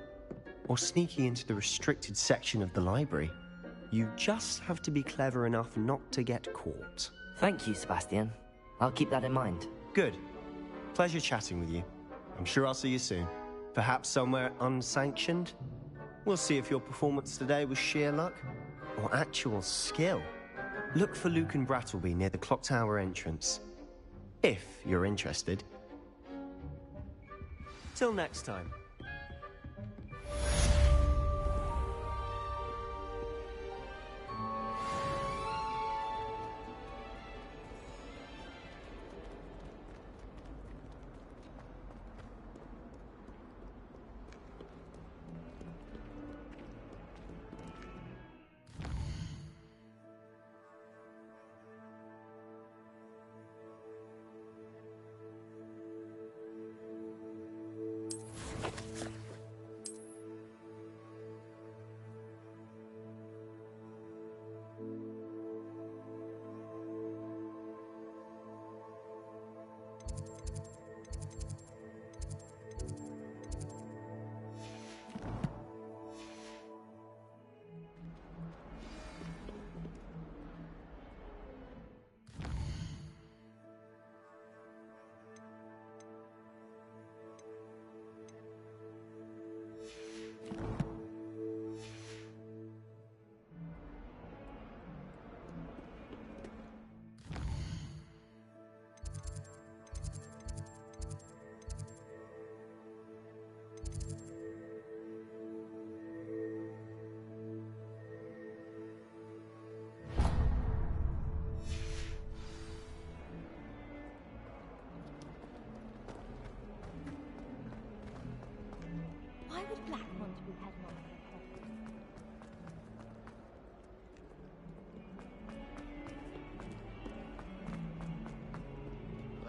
or sneaking into the restricted section of the library, you just have to be clever enough not to get caught. Thank you, Sebastian. I'll keep that in mind. Good. Pleasure chatting with you. I'm sure I'll see you soon. Perhaps somewhere unsanctioned? We'll see if your performance today was sheer luck or actual skill. Look for Luke and Brattleby near the clock tower entrance. If you're interested. Till next time.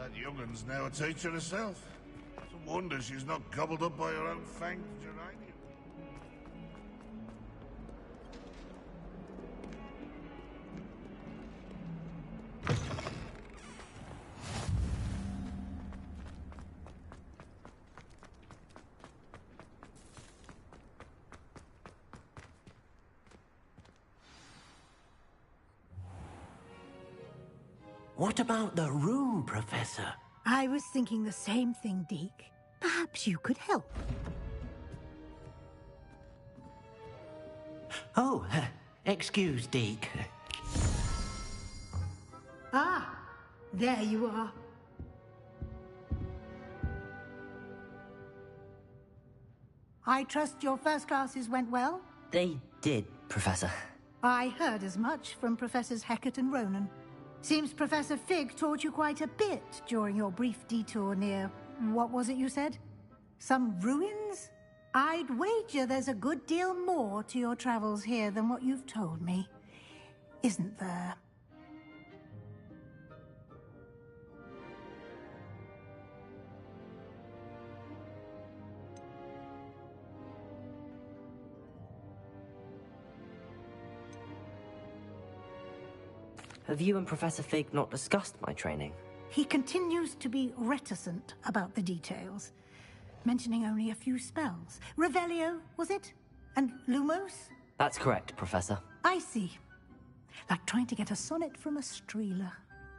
That young'un's now a teacher herself. It's a wonder she's not gobbled up by her own fanged geranium. What about the room, Professor? I was thinking the same thing, Deke. Perhaps you could help. Oh, excuse, Deke. Ah, there you are. I trust your first classes went well? They did, Professor. I heard as much from Professors Hecat and Ronan. Seems Professor Fig taught you quite a bit during your brief detour near... what was it you said? Some ruins? I'd wager there's a good deal more to your travels here than what you've told me. Isn't there? Have you and Professor Fig not discussed my training? He continues to be reticent about the details, mentioning only a few spells. Revelio, was it? And Lumos? That's correct, Professor. I see. Like trying to get a sonnet from a streeler.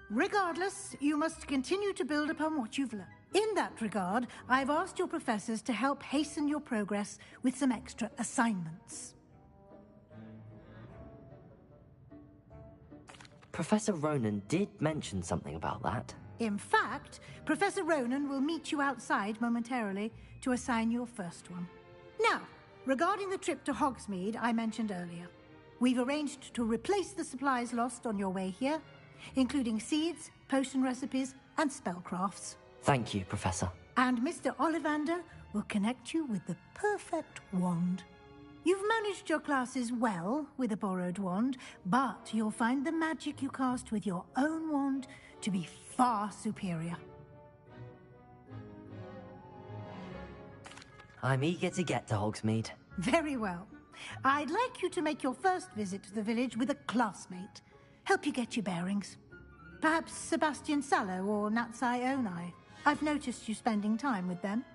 Regardless, you must continue to build upon what you've learned. In that regard, I've asked your professors to help hasten your progress with some extra assignments. Professor Ronan did mention something about that. In fact, Professor Ronan will meet you outside momentarily to assign your first one. Now, regarding the trip to Hogsmeade I mentioned earlier, we've arranged to replace the supplies lost on your way here, including seeds, potion recipes, and spellcrafts. Thank you, Professor. And Mr. Ollivander will connect you with the perfect wand. You've managed your classes well with a borrowed wand, but you'll find the magic you cast with your own wand to be far superior. I'm eager to get to Hogsmeade. Very well. I'd like you to make your first visit to the village with a classmate. Help you get your bearings. Perhaps Sebastian Sallow or Natsai Onai. I've noticed you spending time with them.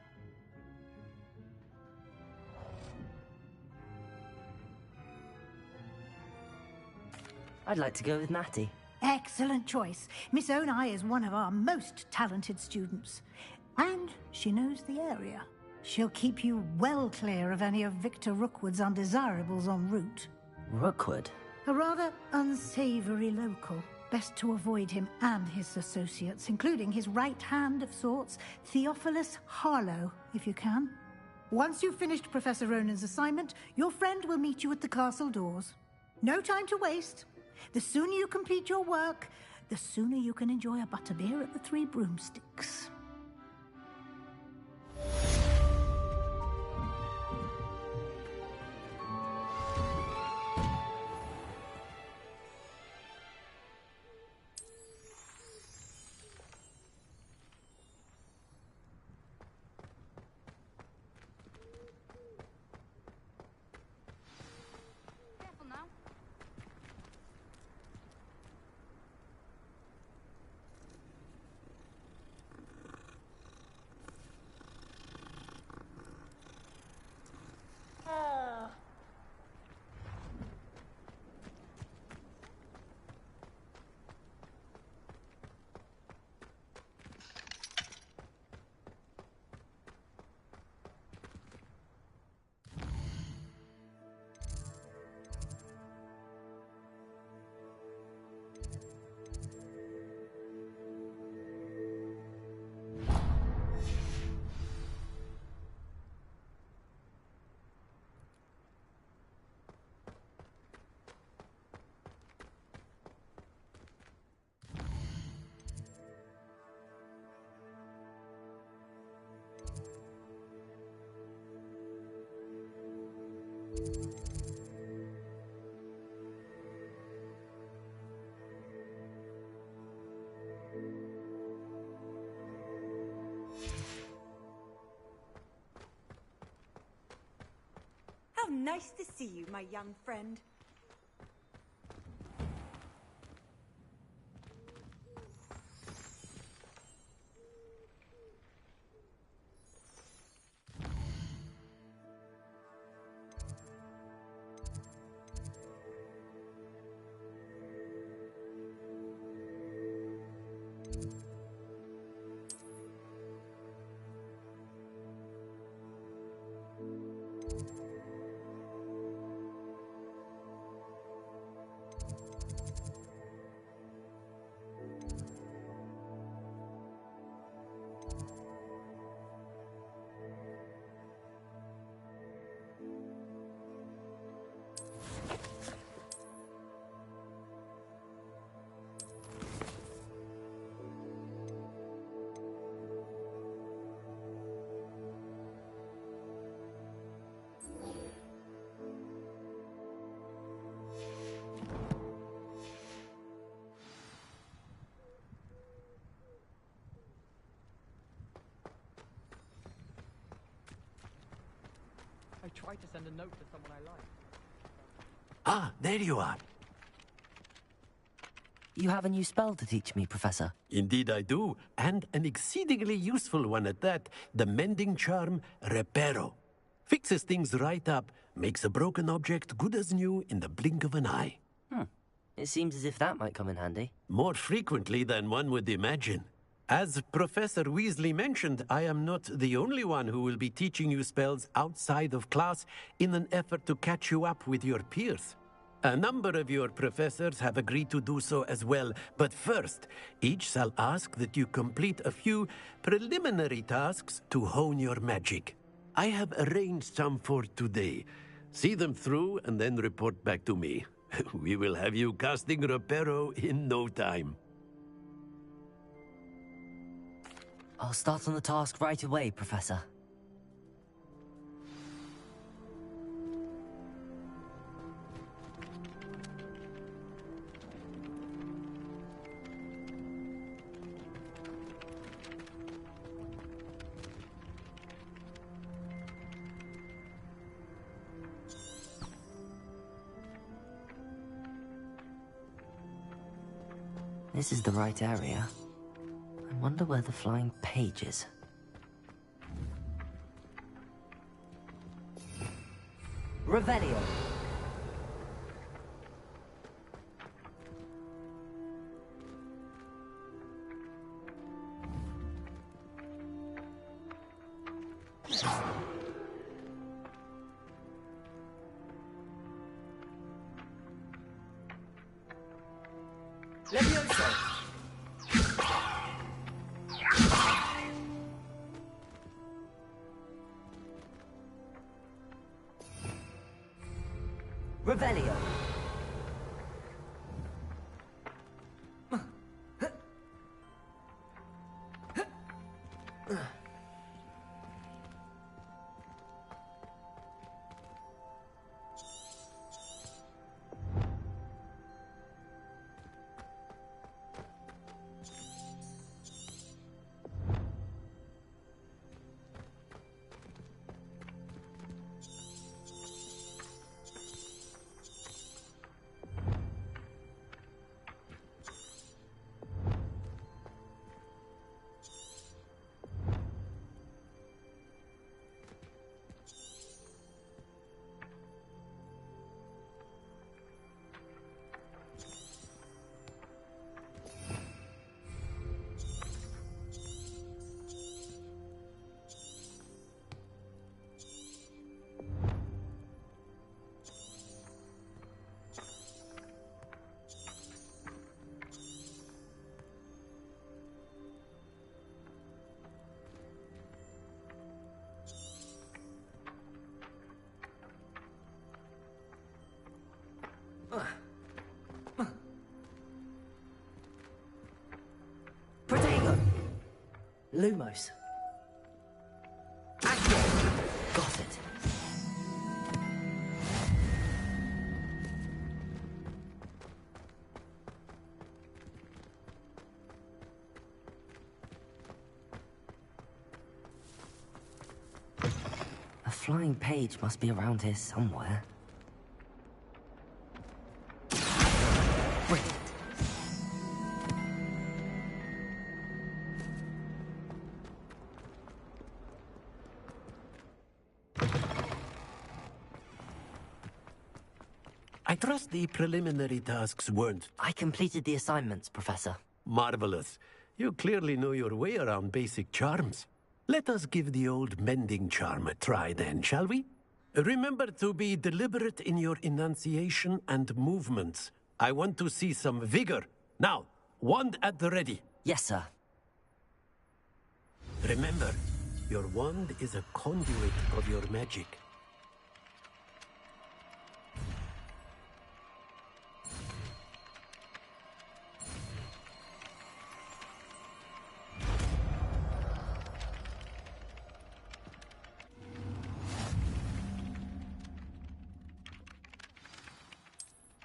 I'd like to go with Natty. Excellent choice. Miss Onai is one of our most talented students. And she knows the area. She'll keep you well clear of any of Victor Rookwood's undesirables en route. Rookwood? A rather unsavory local. Best to avoid him and his associates, including his right hand of sorts, Theophilus Harlow, if you can. Once you've finished Professor Ronan's assignment, your friend will meet you at the castle doors. No time to waste. The sooner you complete your work, the sooner you can enjoy a butterbeer at the Three Broomsticks. Nice to see you, my young friend. I tried to send a note to someone I like. Ah, there you are. You have a new spell to teach me, Professor. Indeed I do, and an exceedingly useful one at that. The mending charm, Reparo. Fixes things right up, makes a broken object good as new in the blink of an eye. It seems as if that might come in handy. More frequently than one would imagine. As Professor Weasley mentioned, I am not the only one who will be teaching you spells outside of class in an effort to catch you up with your peers. A number of your professors have agreed to do so as well, but first, each shall ask that you complete a few preliminary tasks to hone your magic. I have arranged some for today. See them through and then report back to me. We will have you casting Reparo in no time. I'll start on the task right away, Professor. This is the right area. I wonder where the flying page is. Revelio. Levioso. Revelio. Protego. Lumos. Accio. Got it. A flying page must be around here somewhere. Brilliant. I trust the preliminary tasks weren't... I completed the assignments, Professor. Marvelous. You clearly know your way around basic charms. Let us give the old mending charm a try then, shall we? Remember to be deliberate in your enunciation and movements. I want to see some vigor. Now, wand at the ready. Yes, sir. Remember, your wand is a conduit of your magic.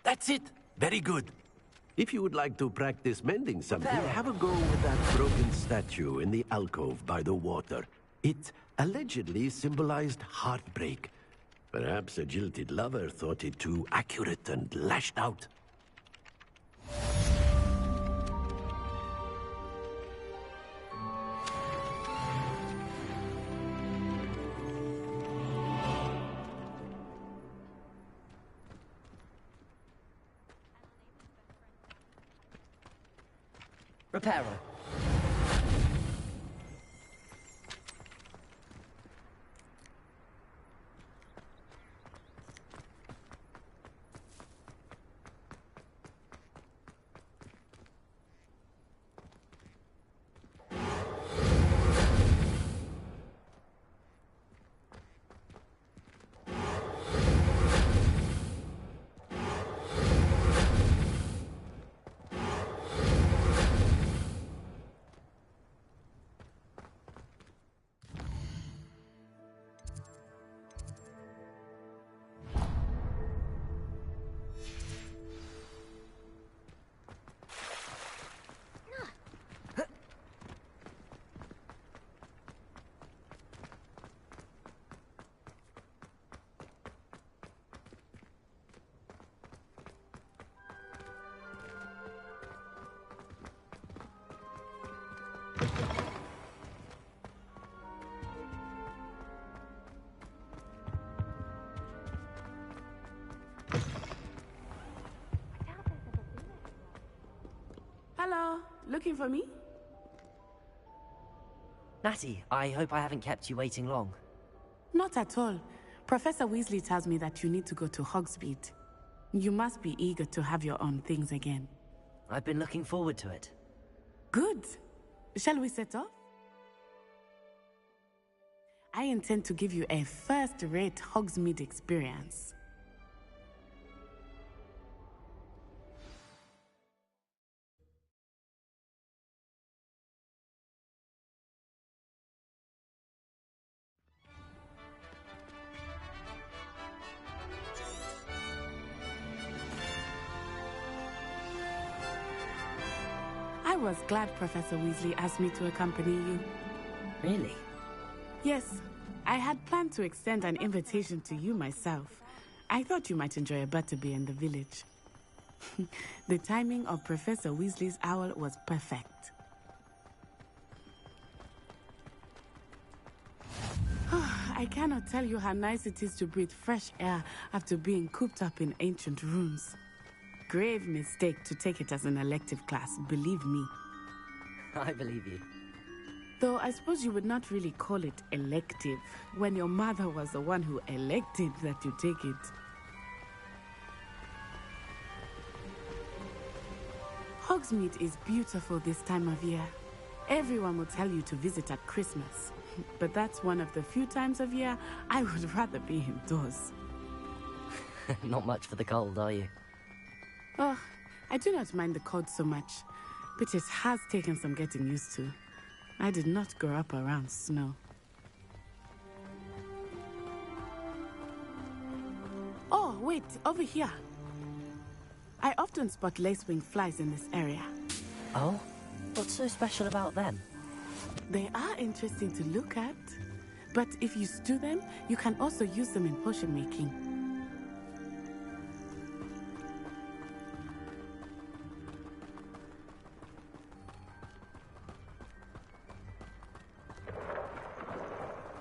That's it! Very good. If you would like to practice mending something, have a go with that broken statue in the alcove by the water. It allegedly symbolized heartbreak. Perhaps a jilted lover thought it too accurate and lashed out. Reparo. Hello, looking for me? Natty, I hope I haven't kept you waiting long. Not at all. Professor Weasley tells me that you need to go to Hogsmeade. You must be eager to have your own things again. I've been looking forward to it. Good. Shall we set off? I intend to give you a first-rate Hogsmeade experience. I was glad Professor Weasley asked me to accompany you. Really? Yes, I had planned to extend an invitation to you myself. I thought you might enjoy a butterbeer in the village. The timing of Professor Weasley's owl was perfect. I cannot tell you how nice it is to breathe fresh air after being cooped up in ancient rooms. Grave mistake to take it as an elective class, believe me. I believe you. Though I suppose you would not really call it elective when your mother was the one who elected that you take it. Hogsmeade is beautiful this time of year. Everyone will tell you to visit at Christmas, but that's one of the few times of year I would rather be indoors. Not much for the cold, are you? Oh, I do not mind the cold so much, but it has taken some getting used to. I did not grow up around snow. Oh, wait, over here. I often spot lacewing flies in this area. Oh? What's so special about them? They are interesting to look at. But if you stew them, you can also use them in potion making.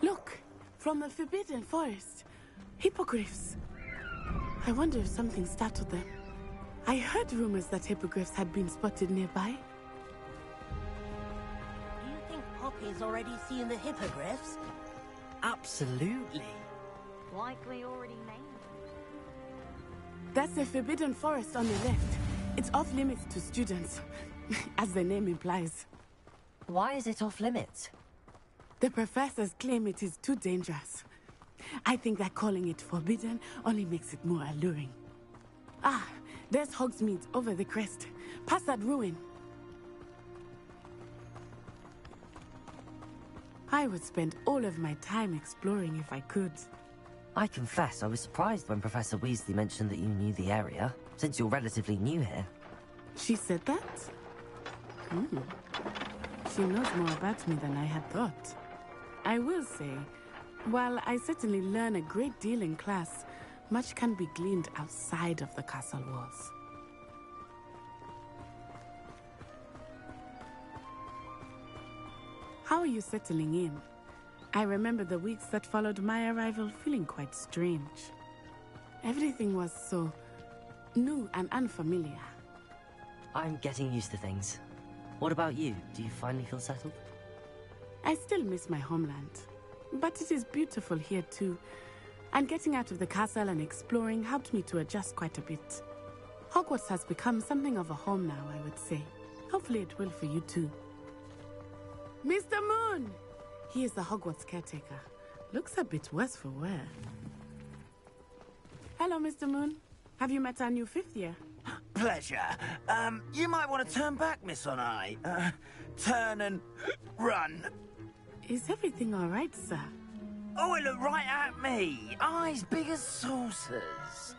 Look, from the Forbidden Forest. Hippogriffs. I wonder if something startled them. I heard rumors that hippogriffs had been spotted nearby. Do you think Poppy's already seen the hippogriffs? Absolutely. Like we already named them. That's the Forbidden Forest on the left. It's off limits to students, as the name implies. Why is it off limits? The professors claim it is too dangerous. I think that calling it forbidden only makes it more alluring. Ah, there's Hogsmeade over the crest. Past that ruin. I would spend all of my time exploring if I could. I confess I was surprised when Professor Weasley mentioned that you knew the area, since you're relatively new here. She said that? She knows more about me than I had thought. I will say, while I certainly learn a great deal in class, much can be gleaned outside of the castle walls. How are you settling in? I remember the weeks that followed my arrival feeling quite strange. Everything was so new and unfamiliar. I'm getting used to things. What about you? Do you finally feel settled? I still miss my homeland, but it is beautiful here too. And getting out of the castle and exploring helped me to adjust quite a bit. Hogwarts has become something of a home now, I would say. Hopefully it will for you too. Mr. Moon! He is the Hogwarts caretaker. Looks a bit worse for wear. Hello, Mr. Moon. Have you met our new fifth year? Pleasure. You might want to turn back, Miss Onai. Turn and run. Is everything all right, sir? Oh, it looked right at me. Eyes big as saucers.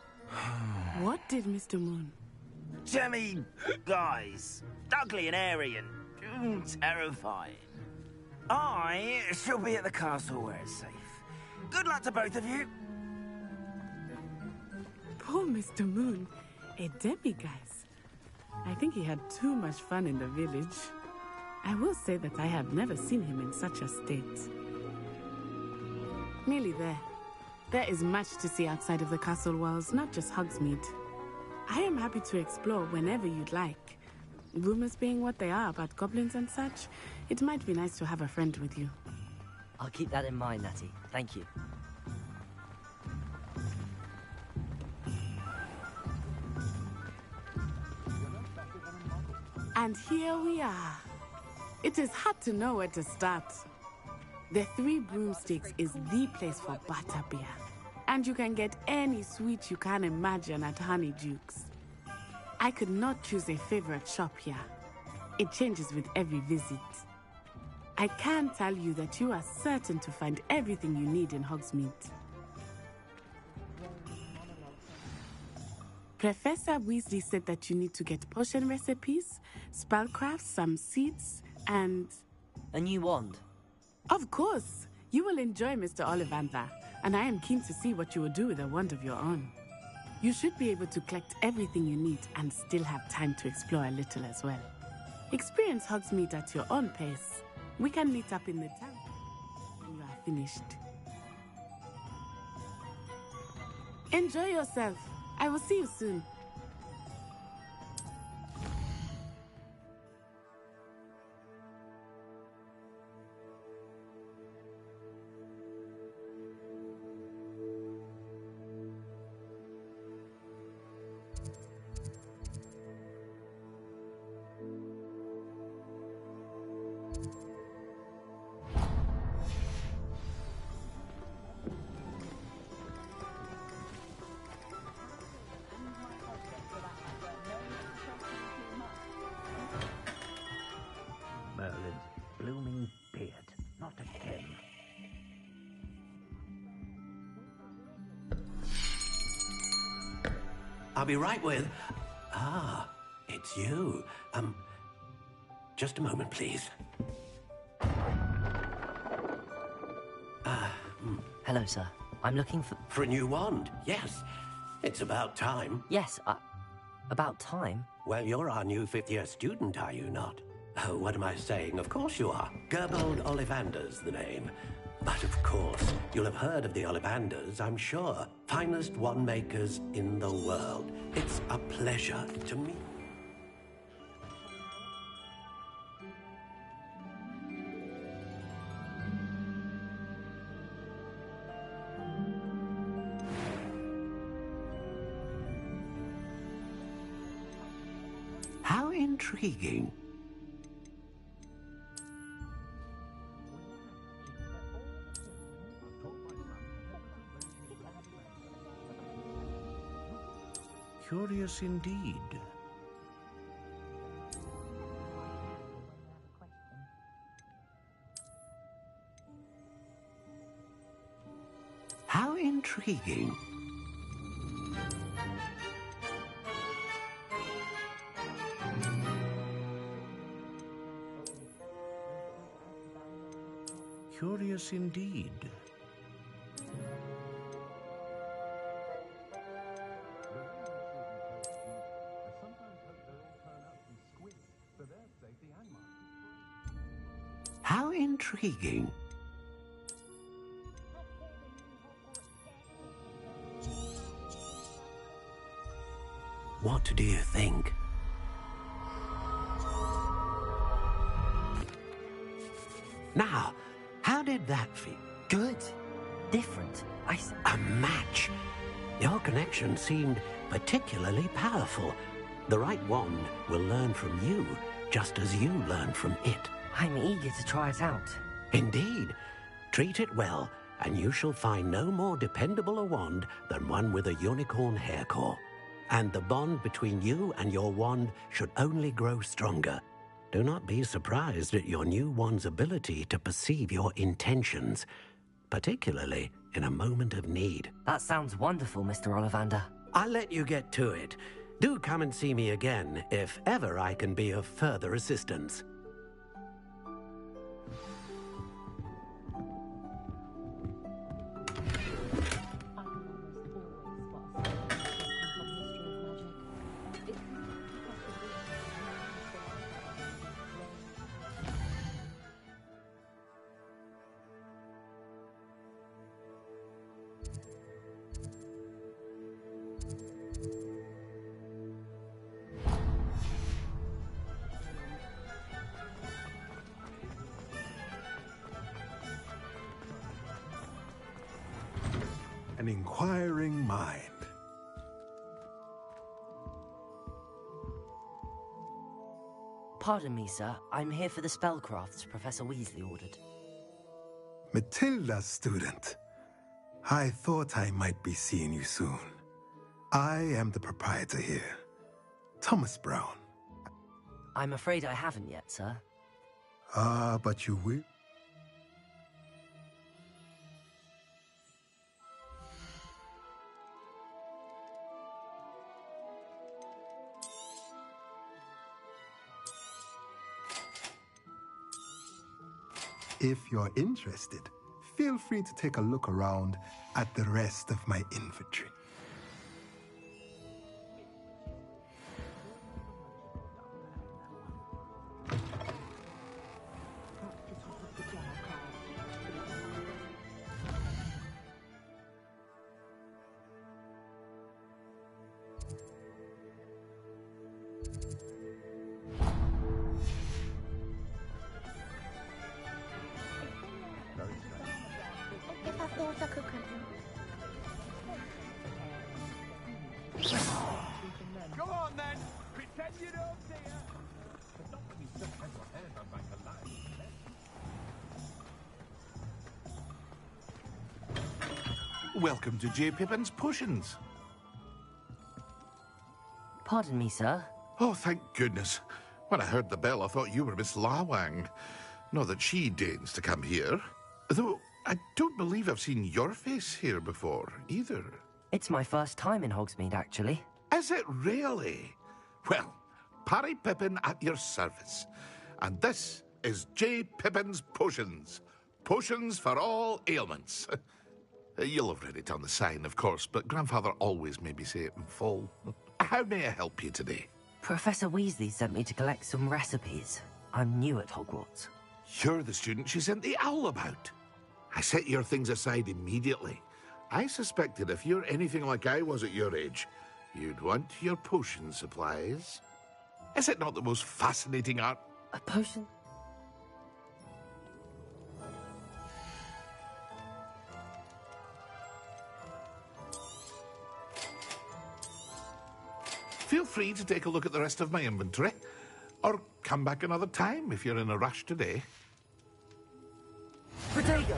What did Mr. Moon? Jemmy, guys. Ugly and airy and terrifying. I shall be at the castle where it's safe. Good luck to both of you. Poor Mr. Moon. A demiguise. I think he had too much fun in the village. I will say that I have never seen him in such a state. Nearly there. There is much to see outside of the castle walls, not just Hogsmeade. I am happy to explore whenever you'd like. Rumors being what they are about goblins and such, it might be nice to have a friend with you. I'll keep that in mind, Natty. Thank you. And here we are. It is hard to know where to start. The Three Broomsticks is the place for butterbeer. And you can get any sweet you can imagine at Honeydukes. I could not choose a favorite shop here. It changes with every visit. I can tell you that you are certain to find everything you need in Hogsmeade. Professor Weasley said that you need to get potion recipes, spellcrafts, some seeds, and... a new wand? Of course! You will enjoy Mr. Ollivander, and I am keen to see what you will do with a wand of your own. You should be able to collect everything you need and still have time to explore a little as well. Experience Hogsmeade at your own pace. We can meet up in the town when you are finished. Enjoy yourself. I will see you soon. Merlin's blooming beard. Not again. I'll be right with... Ah, it's you. Just a moment, please. Ah, Hello, sir. I'm looking for... For a new wand, yes. It's about time. Yes, about time? Well, you're our new fifth-year student, are you not? Oh, what am I saying? Of course you are. Gerbold Ollivander's the name. But of course, you'll have heard of the Ollivanders, I'm sure. Finest wand makers in the world. It's a pleasure to meet. How intriguing. Curious indeed. How intriguing. Curious indeed. How intriguing. What do you think? Now, how did that feel? Good. Different. A match. Your connection seemed particularly powerful. The right wand will learn from you, just as you learn from it. I'm eager to try it out. Indeed. Treat it well, and you shall find no more dependable a wand than one with a unicorn hair core. And the bond between you and your wand should only grow stronger. Do not be surprised at your new wand's ability to perceive your intentions, particularly in a moment of need. That sounds wonderful, Mr. Ollivander. I'll let you get to it. Do come and see me again if ever I can be of further assistance. An inquiring mind. Pardon me, sir. I'm here for the spellcrafts Professor Weasley ordered. Matilda's student. I thought I might be seeing you soon. I am the proprietor here, Thomas Brown. I'm afraid I haven't yet, sir. Ah, but you will. If you're interested, feel free to take a look around at the rest of my inventory. Go on then! Pretend you don't see her! Welcome to J. Pippin's Potions. Pardon me, sir. Oh, thank goodness. When I heard the bell, I thought you were Miss Lawang. Not that she deigns to come here. Though, I don't believe I've seen your face here before, either. It's my first time in Hogsmeade, actually. Is it really? Well, Parry Pippin at your service. And this is J. Pippin's Potions. Potions for all ailments. You'll have read it on the sign, of course, but Grandfather always made me say it in full. How may I help you today? Professor Weasley sent me to collect some recipes. I'm new at Hogwarts. You're the student she sent the owl about. I set your things aside immediately. I suspected if you're anything like I was at your age, you'd want your potion supplies. Is it not the most fascinating art? A potion? Feel free to take a look at the rest of my inventory, or come back another time if you're in a rush today. Potato!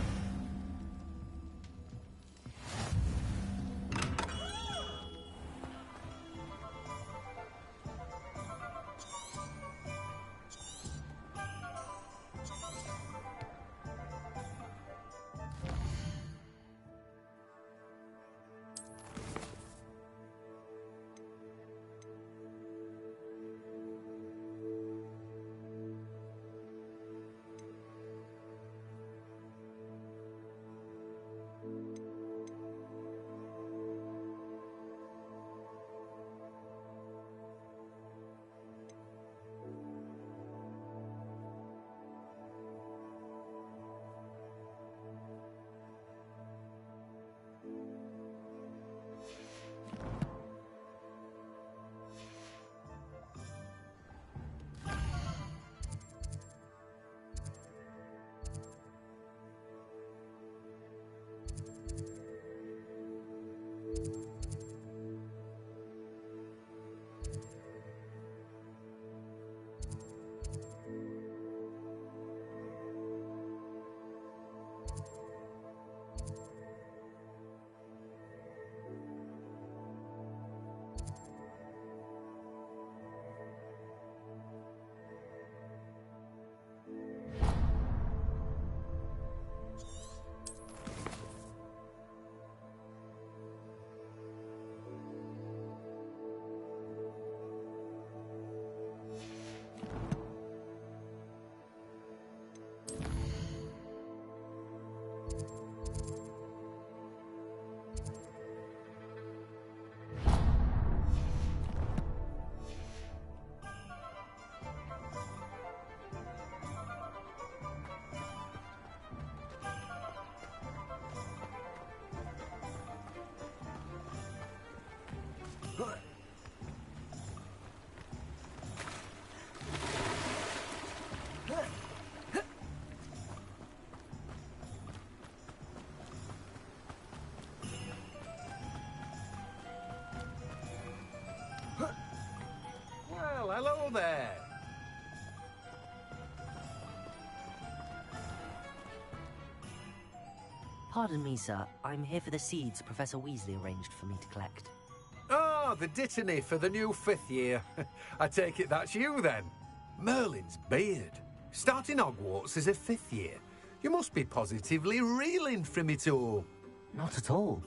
Well, hello there. Pardon me, sir. I'm here for the seeds Professor Weasley arranged for me to collect. Ah, the dittany for the new 5th year. I take it that's you, then. Merlin's beard. Starting Hogwarts as a 5th year. You must be positively reeling from it all. Not at all.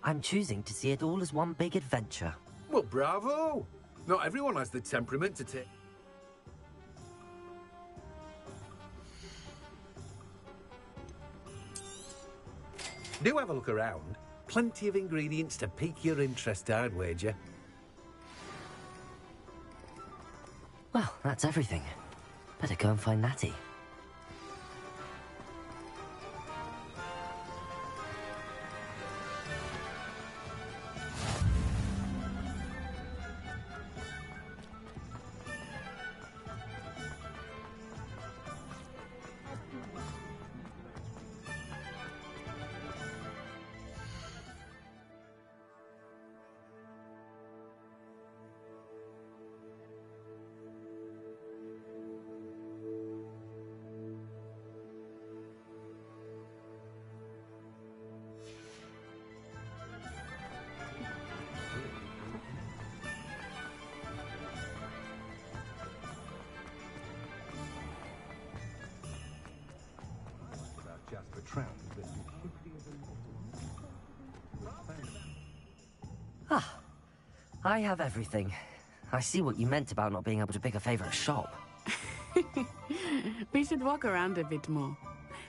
I'm choosing to see it all as one big adventure. Well, bravo. Not everyone has the temperament to take... Do have a look around. Plenty of ingredients to pique your interest, I'd wager. Well, that's everything. Better go and find Natty. Ah, I have everything. I see what you meant about not being able to pick a favorite shop. We should walk around a bit more.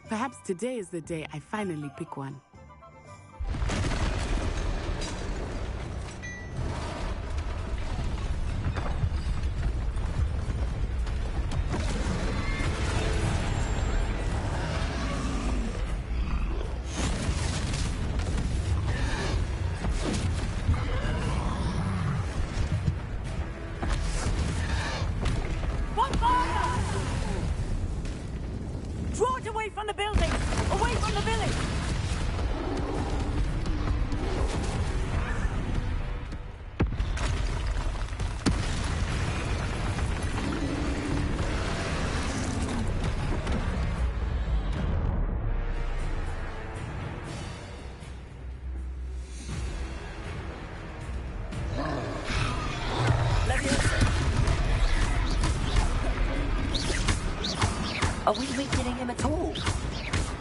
Perhaps today is the day I finally pick one. from the building! Away from the village! Are we weakening him at all?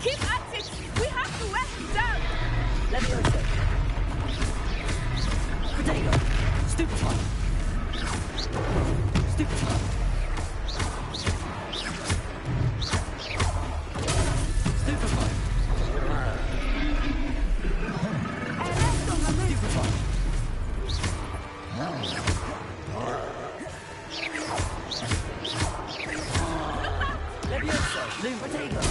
Keep at it! We have to wear him down! Leviosa. Potato. Stupefy. Stupefy. Stupefy. Leviosa. Loom potato.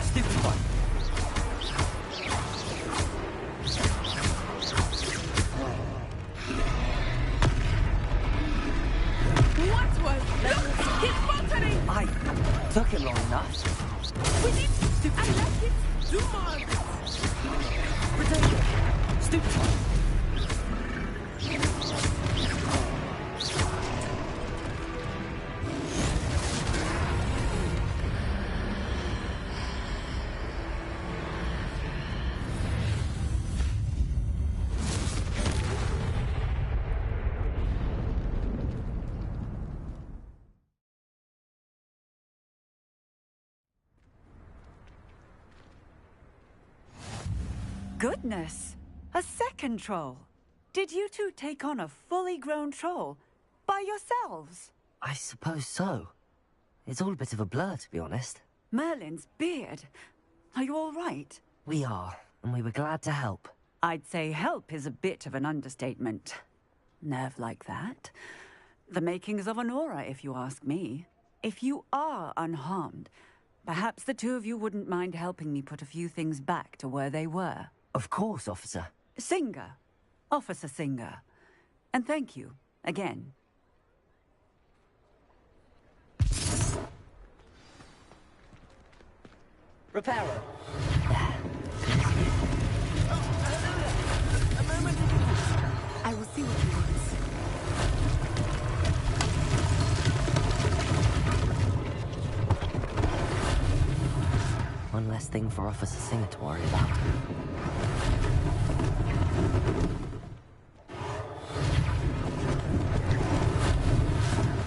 Stupefy. What was? Look! He's faltering! I took him long enough. We need to unlock it! Do more! Potato. Stupefy. Goodness! A second troll! Did you two take on a fully grown troll? By yourselves? I suppose so. It's all a bit of a blur, to be honest. Merlin's beard. Are you all right? We are, and we were glad to help. I'd say help is a bit of an understatement. Nerve like that. The makings of an aura, if you ask me. If you are unharmed, perhaps the two of you wouldn't mind helping me put a few things back to where they were. Of course, officer. Singer. Officer Singer. And thank you, again. Reparo. I will see what he wants. One less thing for Officer Singer to worry about.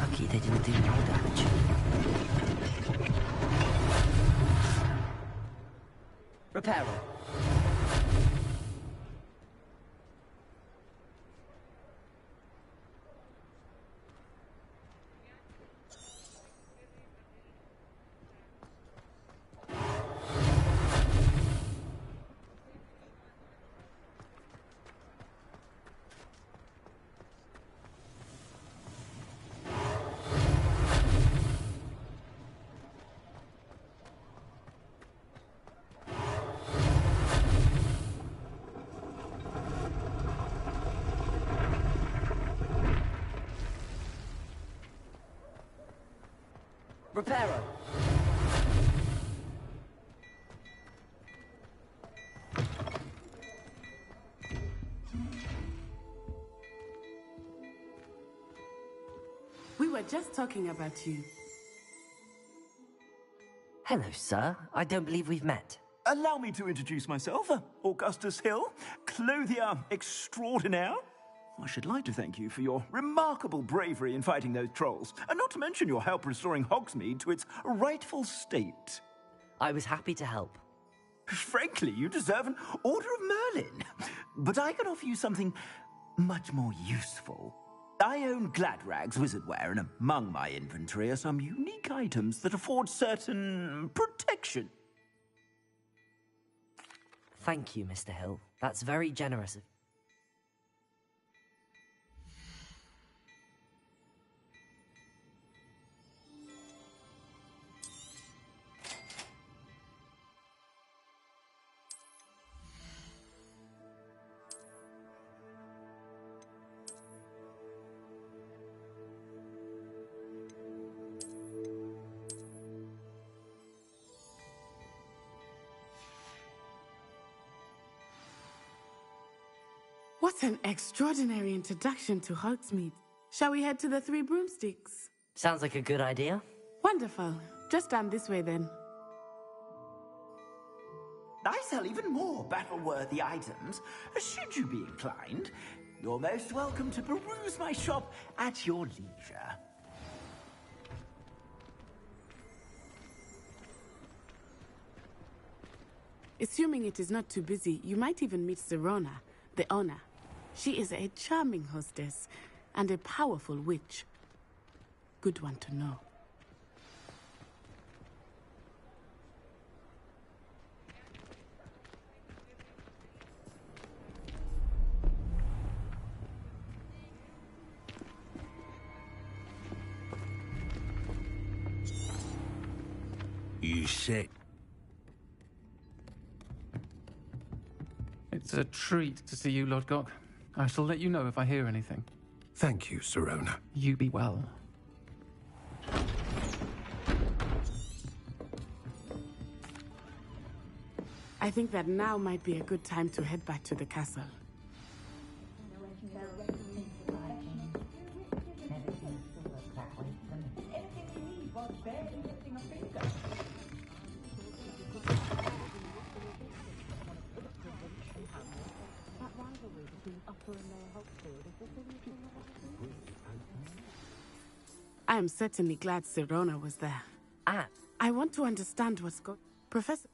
Lucky they didn't do more damage. Reparo. Reparo. We were just talking about you. Hello, sir. I don't believe we've met. Allow me to introduce myself, Augustus Hill, clothier extraordinaire. I should like to thank you for your remarkable bravery in fighting those trolls, and not to mention your help restoring Hogsmeade to its rightful state. I was happy to help. Frankly, you deserve an Order of Merlin. But I can offer you something much more useful. I own Gladrag's wizardware, and among my inventory are some unique items that afford certain protection. Thank you, Mr. Hill. That's very generous of... What an extraordinary introduction to Hogsmeade. Shall we head to the Three Broomsticks? Sounds like a good idea. Wonderful. Just down this way then. I sell even more battle-worthy items. Should you be inclined, you're most welcome to peruse my shop at your leisure. Assuming it is not too busy, you might even meet Sirona, the owner. She is a charming hostess and a powerful witch. Good one to know. You sick? It's a treat to see you, Lord Gok. I shall let you know if I hear anything. Thank you, Sirona. You be well. I think that now might be a good time to head back to the castle. I am certainly glad Sirona was there. Ah. I want to understand what's going... Professor...